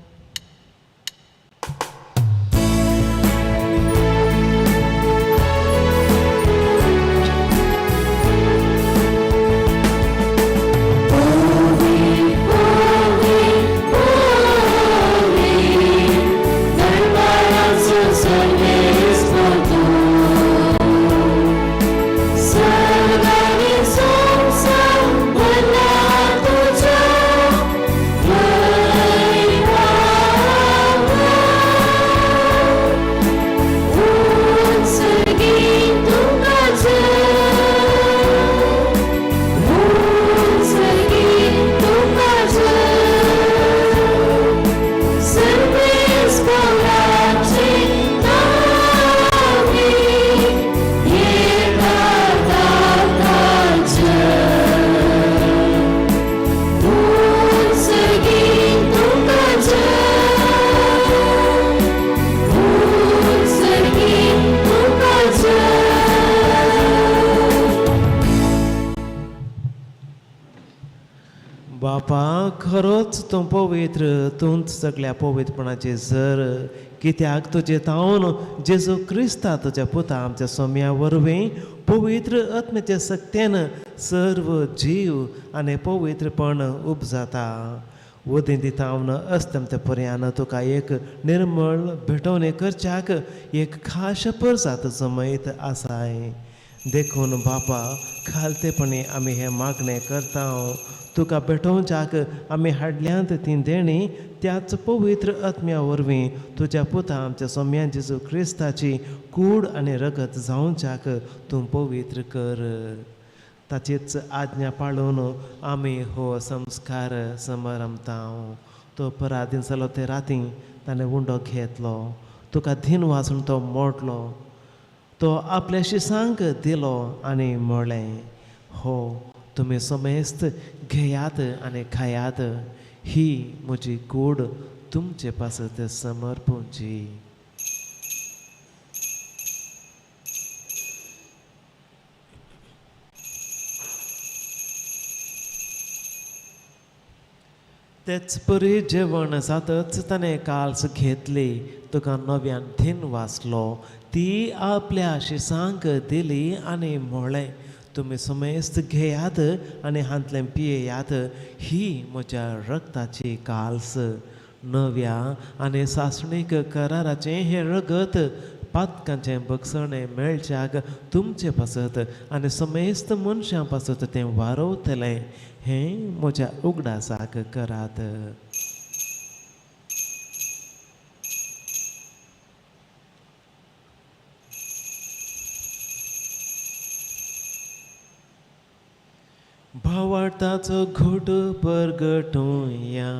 बापा, खरोच तूं पवित्र, तूंच सगळ्या पवित्रपणाचे झर. कित्याक तुजे तावन जेजू क्रिस्ता तुज्या पुता आमच्या सोम्या वरवीं पवित्र आत्म्याचे सक्तेन सर्व जीव आनी पवित्रपण उपजाता. वदें दितावन अस्तंत पर्यान तुका एक निर्मळ भेटवणे करच्याक एक खास परसात जमयत आसाय. देखून बापा, खालतेपणी आमी हें मागणें करता. तुका भेटोवच्याक आमी हाडल्यांत ती देणी त्याच पवित्र आत्म्या वरवीं तुज्या पुता आमच्या सोम्या जेजू क्रिस्ताची कूड आनी रगत जावच्याक तूं पवित्र कर. ताचीच आज्ञा पाळून आमी हो संस्कार समरमता. तो पराधीन जालो ते राती ताणें उंडो घेतलो. तुका धीन वाचून तो मोडलो. तो आपल्या शिसांक दिलो आनी म्हळें, हो तुमी समेस्त घेयात आनी खायात. ही म्हजी कूड तुमचे पासत समर्पूंची. तेच परी जेवण जातच ताणें काल्स घेतली तुका नव्यान थीन वाचलो ती आपल्या शिसांक दिली आनी म्हळें तुमी समेस्त घेयात आनी हांतलें पियेयात ही म्हज्या रक्ताची काल्स नव्या आनी सासणीक कराराचें हें रगत पातकांचें बगसणें मेळच्याक तुमचे पासत आनी समेस्त मनशां पासत तें वारोवतलें हें म्हज्या उगडासाक करात. भावार्थाचो घोट परगटूया.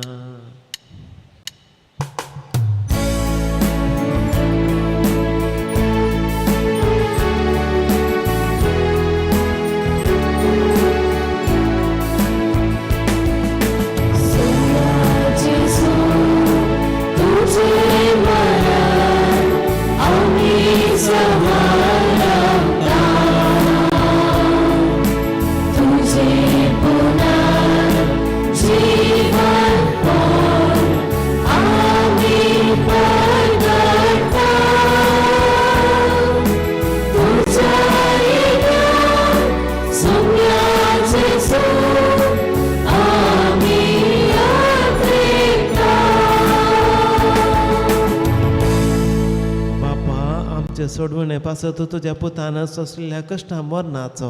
सोडवणे पासत तुझ्या पुतान सोसलेल्या कश्टां मरणाचो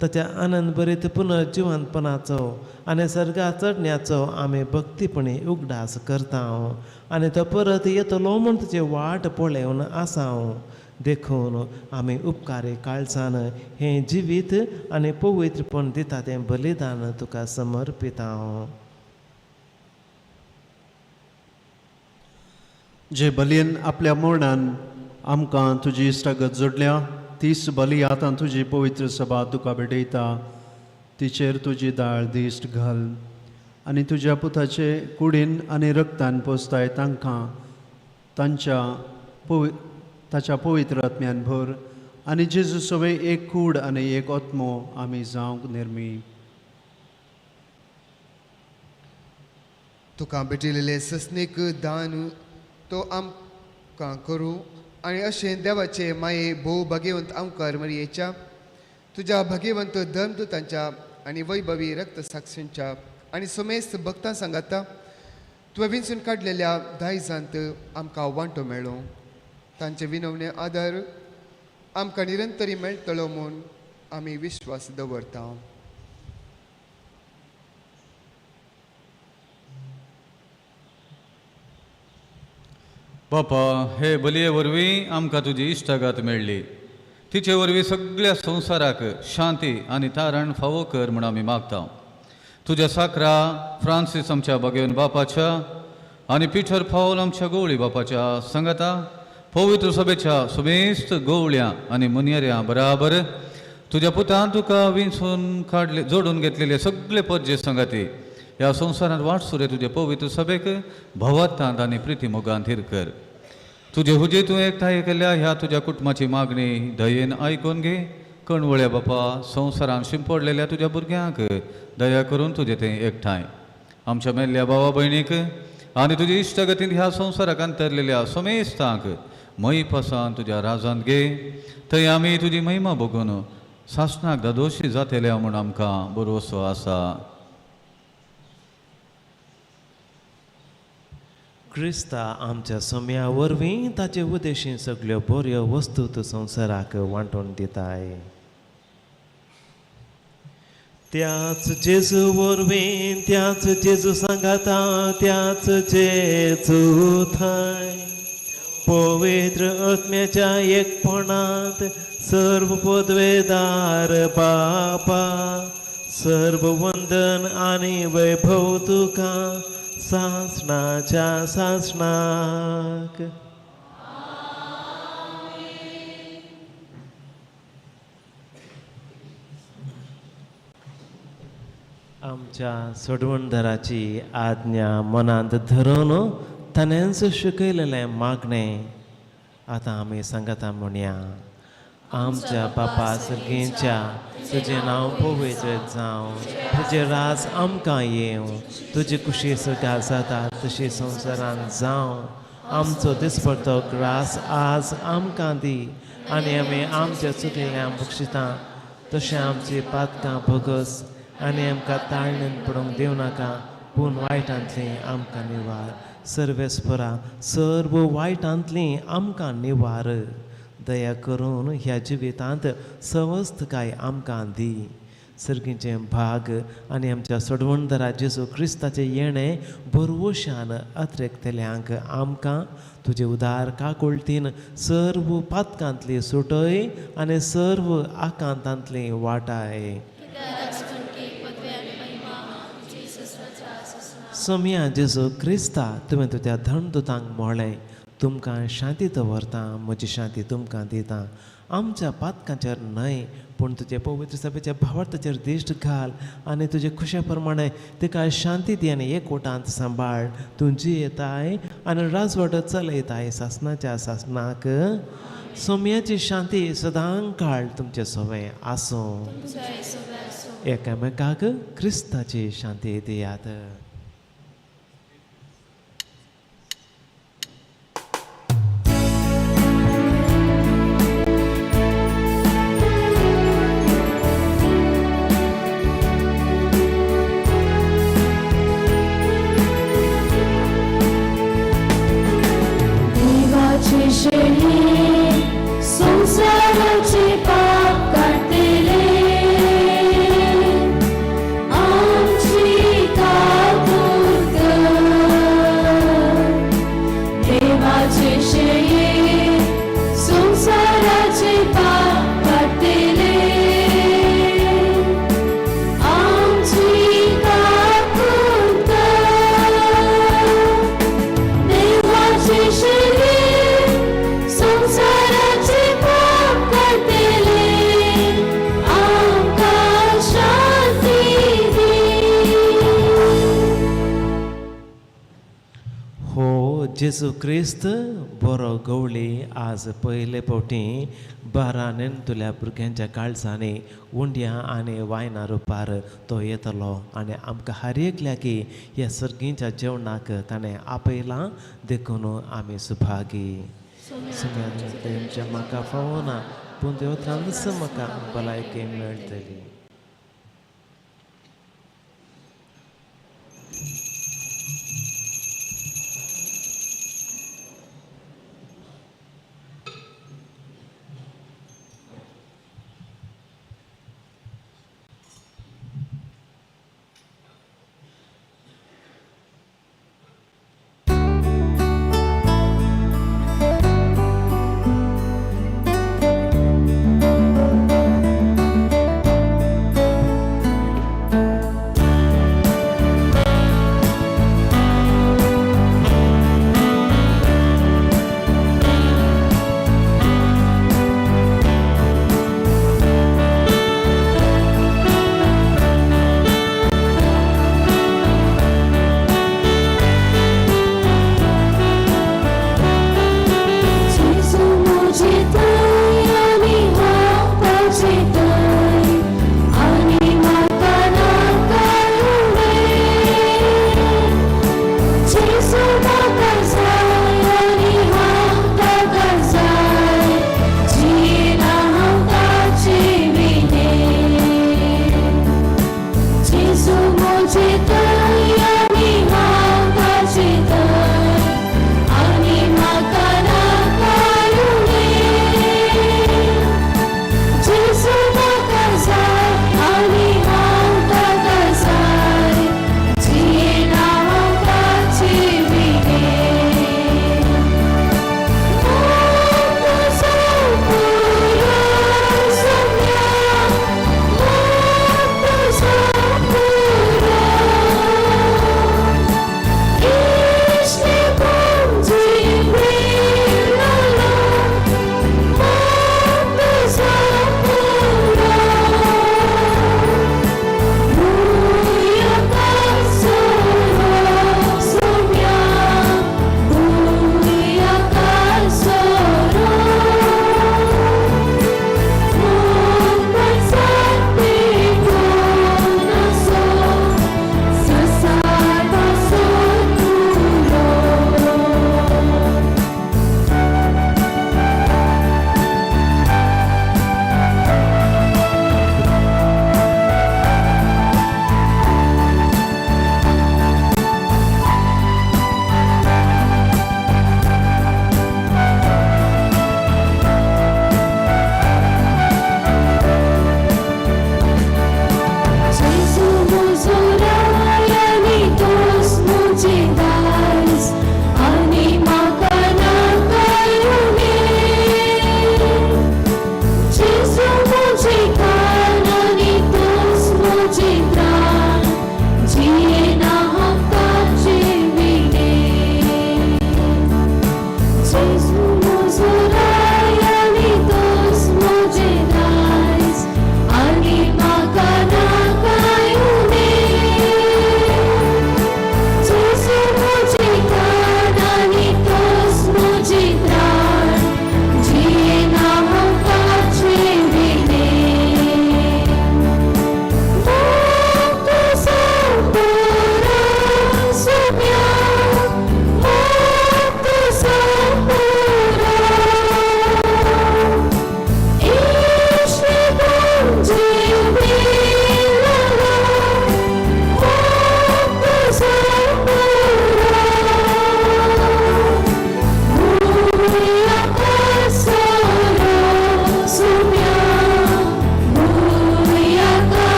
ताच्या आनंद भरीत पुनर्जिवंतपणाचो आनी सर्गा चडण्याचो आमी भक्तीपणी उगडास करता आनी तो परत येतलो म्हूण तुजे वाट पळोवन आसा देखून आमी उपकारी काळजान हें जिवीत आनी पवित्रपण दिता तें बलिदान तुका समर्पिता. जे बलयेन आपल्या मरणान आमकां तुजी इश्टागत जोडल्या तीच बली आतां तुजी पवित्र सभा तुका भेटयता तिचेर तुजी दाळ दिश्ट घाल आनी तुज्या पुताचे कुडीन आनी रक्तान पोसताय तांकां ताच्या पवित्र आत्म्यान भर आनी जेजू सवे एक कूड आनी एक आत्मो आमी जावंक निर्मी. तुका भेटिल्ले ससणेक दान तो आमकां करूं आनी अशें देवाचे माये भोव भाग्यवंत आमकां मरयेच्या तुज्या भाग्यवंत धर्मदूतांच्या आनी वैभवी रक्त साक्षींच्या आनी समेस्त भक्तां सांगाता तुवें विंचून काडलेल्या दायजांत आमकां वांटो मेळ्ळो तांचे विनवणे आदार आमकां निरंतरी मेळटलो म्हूण आमी विश्वास दवरता. बापा हे बलये वरवीं आमकां तुजी इश्टागत मेळ्ळी तिचे वरवीं सगळ्या संवसाराक शांती आनी तारण फावो कर म्हूण आमी मागता. तुज्या साकरा फ्रांसीस आमच्या भगेवन बापाच्या आनी पिटर पावल आमच्या गवळी बापाच्या संगता पवित्र सभेच्या समेस्त गवळ्यां आनी मुनियऱ्यां बराबर तुज्या पुतान तुका विंचून काडले जोडून घेतलेले सगळे परजे संगती ह्या संवसारांत वाटसुरे तुजे पवित्र सभेक भवतांत आनी प्रिती मोगान थीर कर. तुजे हुजे तूं एकठांय केल्या ह्या तुज्या कुटुंबाची मागणी दयेन आयकून घे. कणवळ्या बापा संवसारांत शिंपडलेल्या तुज्या भुरग्यांक दया करून तुजें तें एकठांय आमच्या मेल्ल्या भावा भयणीक आनी तुजे इश्टगतींत ह्या संवसाराक अंतरलेल्या समेस्तांक मई पासान तुज्या राजांत घे. थंय आमी तुजी महिमा बघून सासणाक दादोशी जातल्या म्हूण आमकां भरवोसो आसा. क्रिस्ता आमच्या सोम्या वरवीं ताचे उद्देशीं सगळ्यो बऱ्यो वस्तू तूं संवसाराक वांटून दिताय. त्याच जेजू वरवीं त्याच जेजू सांगाता त्याच जेजू थंय पवित्र आत्म्याच्या एकपणांत सर्व पदवेदार बापा सर्व वंदन आनी वैभव तुका सासणाच्या सासणाक. आमच्या सोडवणदाराची आज्ञा मनांत धरून ताणेंच शिकयलेलें मागणें आतां आमी सांगता म्हणया. आमच्या बापा सर्गेच्या तुजें नांव पवित्र जावं तुजें राज आमकां येवं तुजी कुशी सगळ्या जाता तशी संवसारान जावं आमचो दिसपडतो ग्रास आज आमकां दी आनी आमी आमच्या चुकिल्ल्यांक बक्षिता तशें आमची पातकां भोगस आनी आमकां ताळणेन पडूंक दिवं नाका पूण वायटांतली आमकां निवार सर्वेस्परा सर्व वायटांतली आमकां निवार दया करून ह्या जिवितांत सवस्थकाय आमकां दी सर्गीचे भाग आनी आमच्या सोडवणदारा जेजू क्रिस्ताचे येणें बरवशान अत्रेकतल्यांक आमकां तुजे उदार काकुळतीन सर्व पातकांतली सुटय आनी सर्व आकांतांतली वाटाय सोम्या जेजू क्रिस्ता तुवें तुज्या धनदुतांक म्हळें तुमकां शांती दवरता म्हजी शांती तुमकां दिता आमच्या पातकांचेर न्हय पूण तुजे पवित्र सभेच्या भावार्थाचेर दिश्ट घाल आनी तुजे खुशे प्रमाणे तिका शांती दी आनी एकवटांत सांबाळ तुजी येताय आनी राजवट चलयताय सासणाच्या सासणाक सोम्याची शांती सदां काळ तुमचे सोबे आसूं एकामेकाक क्रिस्ताची शांती दियात संसाराचे पाप काढतेले आमची कातूर कर देवाचे शेये संसाराचे पाप काढतेले आमची कातूर कर देवाचे शेये संसाराचे पाप काढतेले आमकां शांती दी हो जेजू क्रिस्त बरो गवळी आज पयले फावटी बारान तुल्या भुरग्यांच्या काळजांनी उंड्या आनी वायना रुपार तो येतलो आनी आमकां हर एकल्या की ह्या सर्गीच्या जेवणाक ताणें आपयलां देखून आमी सुभागी तेंच्या म्हाका फावो ना पूण देवत्रांच म्हाका भलायकी मेळटली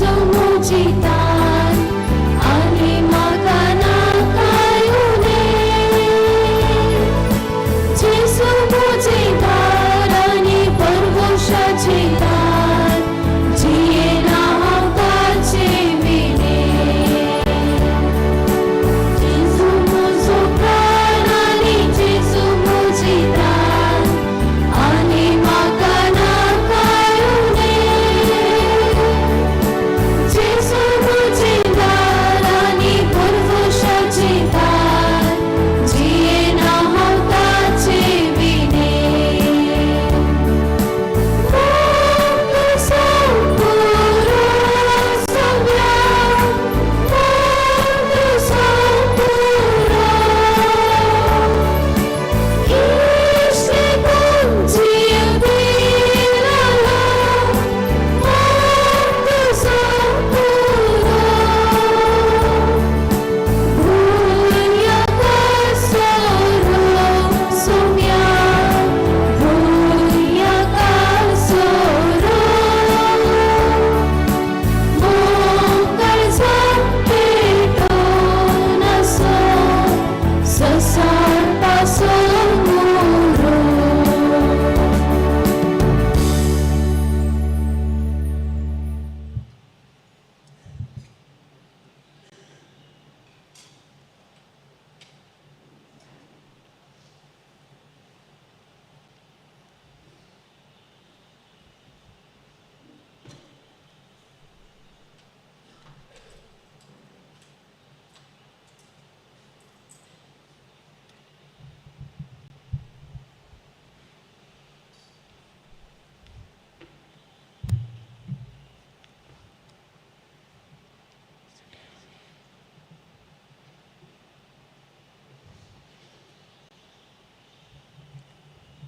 जेजू मुजितान आनी म्हाका नाकायूने जेजू मुजितान आनी परवशाची दान जियेना हांव ताचे विणे जेजू म्हजो प्राण आनी जेजू मुजितान आनी म्हाका नाकायूने जेजू मुजितान आनी परवशाची दान जियेना हांव ताचे विणे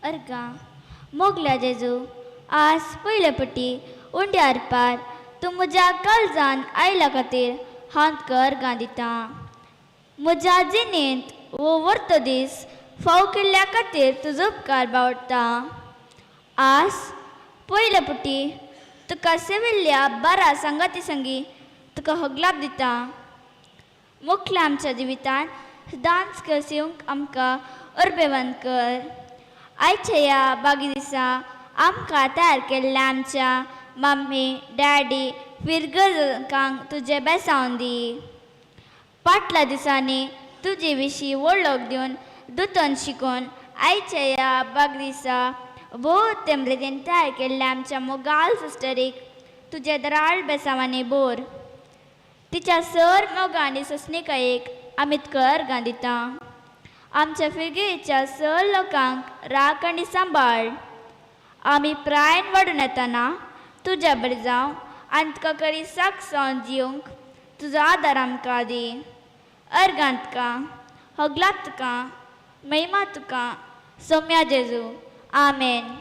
अर्गा मोगल्या जेजू आज पयले पटी उंड्या हारपार तूं म्हज्या काळजान आयल्या खातीर हांव तुका अर्गां दिता म्हज्या जिणेंत वो वर्तो दीस फाव केल्ल्या खातीर तुजो उपकार बावडटा आज पयले पटी तुका सेविल्ल्या बरा संगाती संगी तुका हगलाप दिता मुखल्या आमच्या जिवितान सदांच कसिवंक आमकां अर्बेवंत कर आयच्या ह्या बागी दिसा आमकां तयार केल्ल्या आमच्या मम्मी डॅडी फिरगरकांक तुजें बेसावन दी फाटल्या दिसांनी तुजे विशीं वळख दिवन दुतन शिकून आयच्या ह्या बाग दिसा बहुत तेमरेन तयार केल्ल्या आमच्या मोगाल सिस्टरीक तुजे दराळ बेसावांनी बोर तिच्या सर मोगा आनी ससणिकायेक आमी तुका अर्गां दिता आमच्या फिरगेच्या सर लोकांक राख आनी सांबाळ आमी प्रायन वाडून येतना तुज्या बरें जावं आनी तुका करी साक सावन जिवंक तुजो आदार आमकां दी अर्गां तुका हगलात तुका महिमा तुका सौम्या जेजू आमेन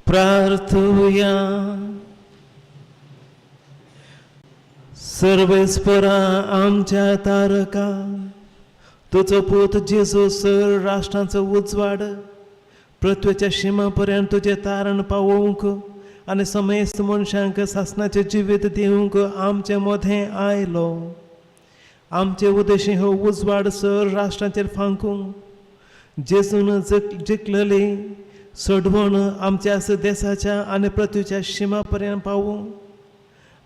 प्रार्थूया सर्वेस्परा आमच्या तारका तुजो पूत जेजू सर राष्ट्रांचो उजवाड पृथ्वीच्या शिमा पर्यंत तुजें तारण पावोवंक आनी समेस्त मनशांक सासणाचें जिवीत दिवंक आमचे मदें आयलो आमचे उद्देशी हो उजवाड सर राष्ट्रांचेर फांकूंक जेजून जिखलेली सोडवण आमच्या देशाच्या आनी पृथ्वीच्या शिमा पर्यंत पावूं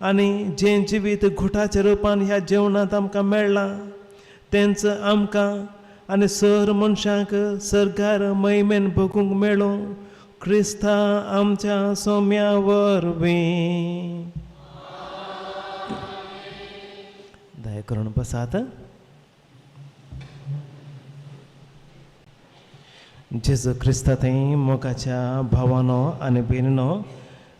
आनी जें जिवीत घुटाच्या रुपान ह्या जेवणांत आमकां मेळ्ळां तेंच आमकां आनी सर मनशांक सरकार महिमेन भोगूंक मेळूं क्रिस्ता आमच्या सौम्या वरवीं करून बसात. जेजू क्रिस्तांतय मोगाच्या भावानो आनी भयणीनो,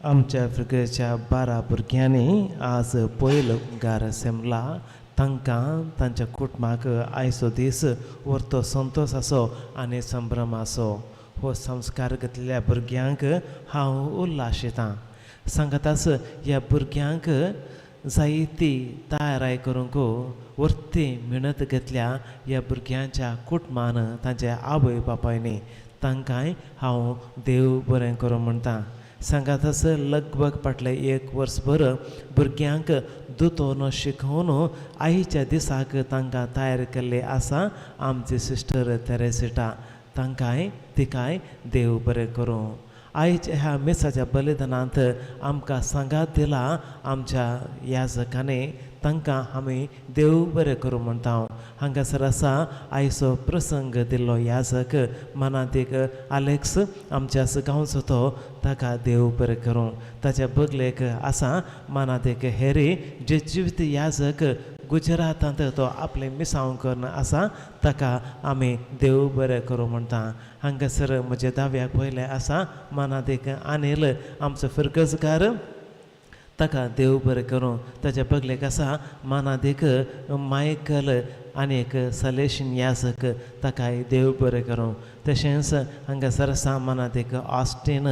आमच्या फ्रिगेच्या 12 भुरग्यांनी आज पयलो गार सेमला. तांकां तांच्या कुटुंबाक आयचो दीस व्हरतो संतोश आसो आनी संभ्रम आसो. हो संस्कार घेतलेल्या भुरग्यांक हांव उल्हासितां. सांगातास ह्या भुरग्यांक जायती तयाराय करूंक व्हरती मेहनत घेतल्या ह्या भुरग्यांच्या कुटुंबान तांच्या आवय बापायनी. तांकांय हांव देव बरें करूं म्हणटा. सांगातास लगभग फाटले 1 वर्सभर भुरग्यांक दुतोवन शिकोवन आयच्या दिसाक तांकां तयार केल्ले आसा आमची सिस्टर तेरेसिटा. तांकांय तिकाय देव बरें करूं. आयज ह्या मेसाच्या बलिदानांत आमकां सांगात दिला आमच्या याजकांनी. तांकां आमी देव बरें करूं म्हणटा. हांगासर आसा आयचो प्रसंग दिल्लो याजक मनातीक आलेक्स आमच्या गांवचो तो. ताका देव बरें करूं. ताच्या बगलेक आसा मनातीक हेरी जे जिवीत याजक गुजरातांत तो आपले मिसांव करून आसा. ताका आमी देव बरें करूं म्हणटा. हांगासर म्हजे दाव्याक पयले आसा मनातीक अनिल आमचो फिरगजकार. ताका देव बरें करूं. ताच्या बगलेक आसा मनातीक मायकल आनी एक सलेशन याजक. ताकाय देव बरें करूं. तशेंच हांगासर आसा मनातीक ऑस्टीन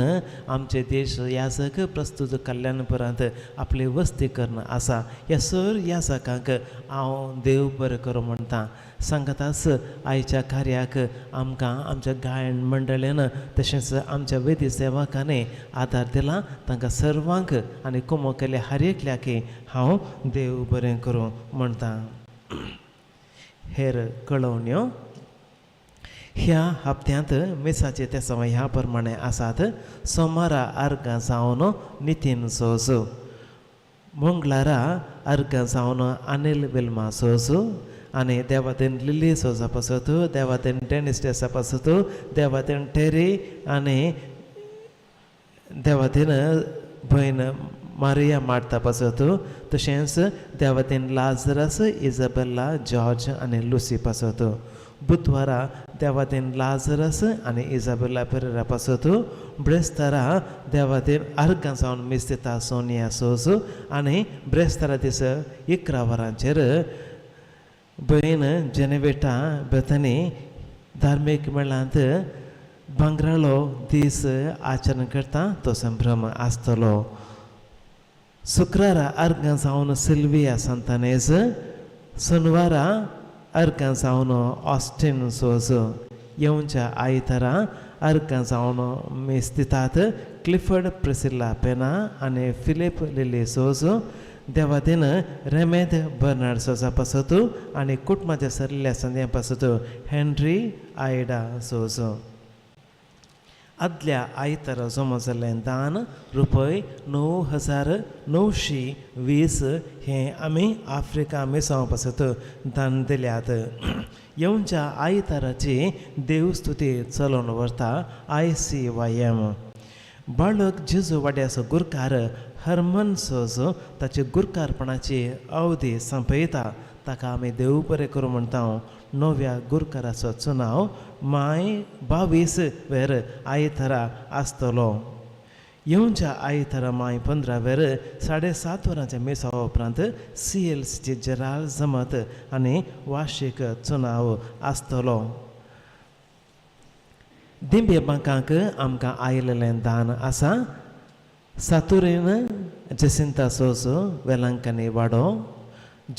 आमचे देश याजक प्रस्तुत कल्याणपुरांत आपली वस्ती करून आसा. ह्या सर याजकांक हांव देव बरें करूं म्हणटा. सांगतास आयच्या कार्याक आमकां आमच्या गायन मंडळीन तशेंच आमच्या वेदी सेवकांनी आदार दिला. तांकां सर्वांक आनी कुमो केल्या हर एकल्याक हांव देव बरें करूं म्हणटा. हेर कळवण्यो ह्या हप्त्यांत मेसाचे ते समय ह्या प्रमाणे आसात. सोमारा अर्घ जावन नितीन सोज, मंगळारा अर्घ जावन अनिल विल्मा सोज आनी देवातीन लिली सोजा पासत, देवातीन डेनिस डेसा पासत, देवातीन टेरी आनी देवातीन भयण मारिया मार्ता पासत. तशेंच देवातीन लाजरस इजाबेला जॉर्ज आनी लुसी पासत. बुधवारा देवातीन लाजरस आनी इजाबेला पेरेरा पासत. ब्रेस्तारा देवातीन अर्घ जावन मिस्तिता सोनिया सोज आनी ब्रेस्तारा दीस 11 वरांचेर भयण जेनेवेटा बेथनी धार्मीक मेळांत भांगराळो दीस आचरण करता. तो संभ्रम आसतलो. शुक्रारा अर्घ जावन सिल्विया सांतानेज, शनिवारा अर्घ जावन ऑस्टीन सोज, येवच्या आयतारा अर्घ जावन मेस्तितात क्लिफर्ड प्रिसिल्ला पेना आनी फिलिप लिली सोज. देवातीन रेमेद बर्नार्ड सोजा पासत आनी कुटुंबाच्या सरिल्ल्या संद्या पासत हेनरी आयडा सोज. आदल्या आयतारा जमा जाल्लें दान रुपये 9,920 हें आमी आफ्रिका मिसांव पासत दान दिल्यात. येवच्या आयताराची देवस्तुती चलोवन व्हरता ICYM. बाळक जेजू वाड्याचो गुरकार हरमन सोज ताचे गुरकारपणाची अवधी संपयता. ताका आमी देव बरें करूं म्हणटा. नव्या गुरकाराचो चुनाव माय 22 वेर आयतारा आसतलो. येवच्या आयतारा माय 15 वेर 7:30 वरांच्या मेसावा उपरांत CLCची जराल जमत आनी वार्षिक चुनाव आसतलो. दिंबे बांकांक आमकां आयिल्लें दान आसा. सातुरेन जसिंता सोज वेलांकनी वाडो,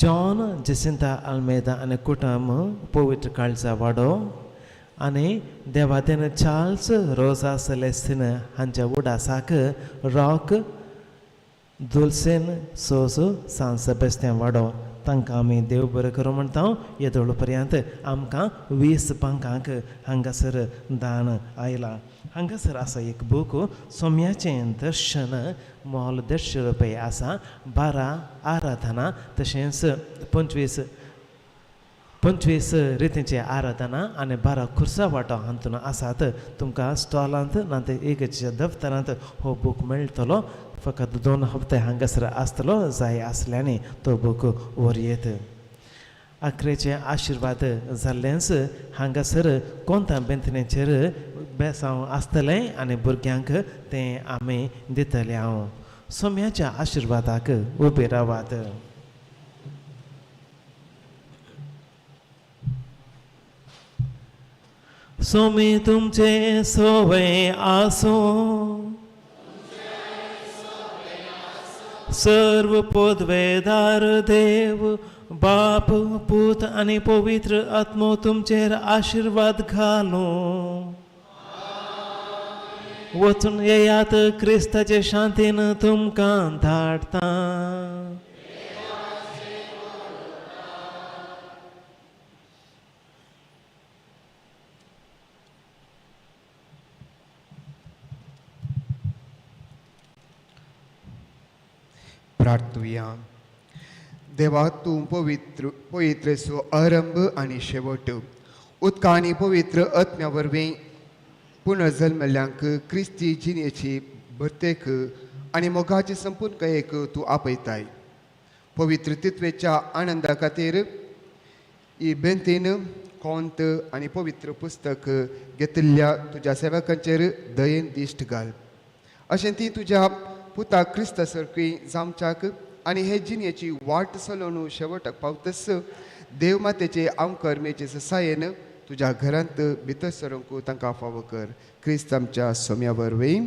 जॉन जसिंता आल्मेदा आनी कुटुंब पवित्र काळजा वाडो आनी देवातीन चार्ल्स रोजा सेलेस्तीन हांच्या उडासाक रॉक दुल्सेन सोज सान सेबेस्तियान वाडो. तांकां आमी देव बरें करूं म्हणटा. येदोळ पर्यंत आमकां 20 बांकांक हांगासर दान आयलां. हांगासर आसा एक बूक सोम्याचें दर्शन मोल 150 रुपया आसा. 12 आराधना तशेंच 25 रितींचे आराधना आनी 12 खुर्सा वांटो हातून आसात. तुमकां स्टॉलांत ना ते इगर्जेच्या दफ्तरांत हो बूक मेळटलो. फकत 2 हप्ते हांगासर आसतलो. जाय आसल्यानी तो बूक व्हरयेत. अकरेचे आशिर्वाद जाल्लेंच हांगासर कोंता बेंतनेचेर बेसांव आसतलें आनी भुरग्यांक तें आमी दितले हांव सोम्याच्या आशिर्वादाक उबे रावात. सोमी तुमचे सोवे आसो सर्व पोदवेदार देव बाप पूत आनी पवित्र आत्मो तुमचेर आशिर्वाद घालो. वचून येयात क्रिस्ताचे शांतीन तुमकां धाडटा. प्रार्थुया. देवा तूं पवित्र सो आरंभ आनी शेवट उदकांनी पवित्र आत्म्या वरवीं पुनर्जल्मल्यांक क्रिस्ती जिणेची भरतेक आनी मोगाचे संपूर्णकायेक तूं आपयताय. पवित्र तित्वेच्या आनंदा खातीर ही बेंतीन कोंत आनी पवित्र पुस्तक घेतिल्ल्या तुज्या सेवकांचेर दयेन दिश्ट घाल. अशें ती तुज्या पुता क्रिस्ता सारकी जावच्याक आनी हे जिणेची वाट चलोवन शेवटाक पावतस देव मातेचे कर्मेचे ससायेन तुज्या घरांत भितर सरूंक तांकां फावो कर. क्रिस्त आमच्या सोम्या वरवीं.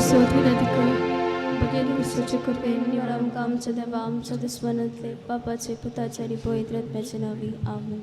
सोद विनंती कर बघेन विश्वाचे कृपेन निवड आमकां आमच्या देवा आमच्या दुस्मनांतले पापाचे पुताचे आणि पवित्र आत्म्याचे नावी आमेन.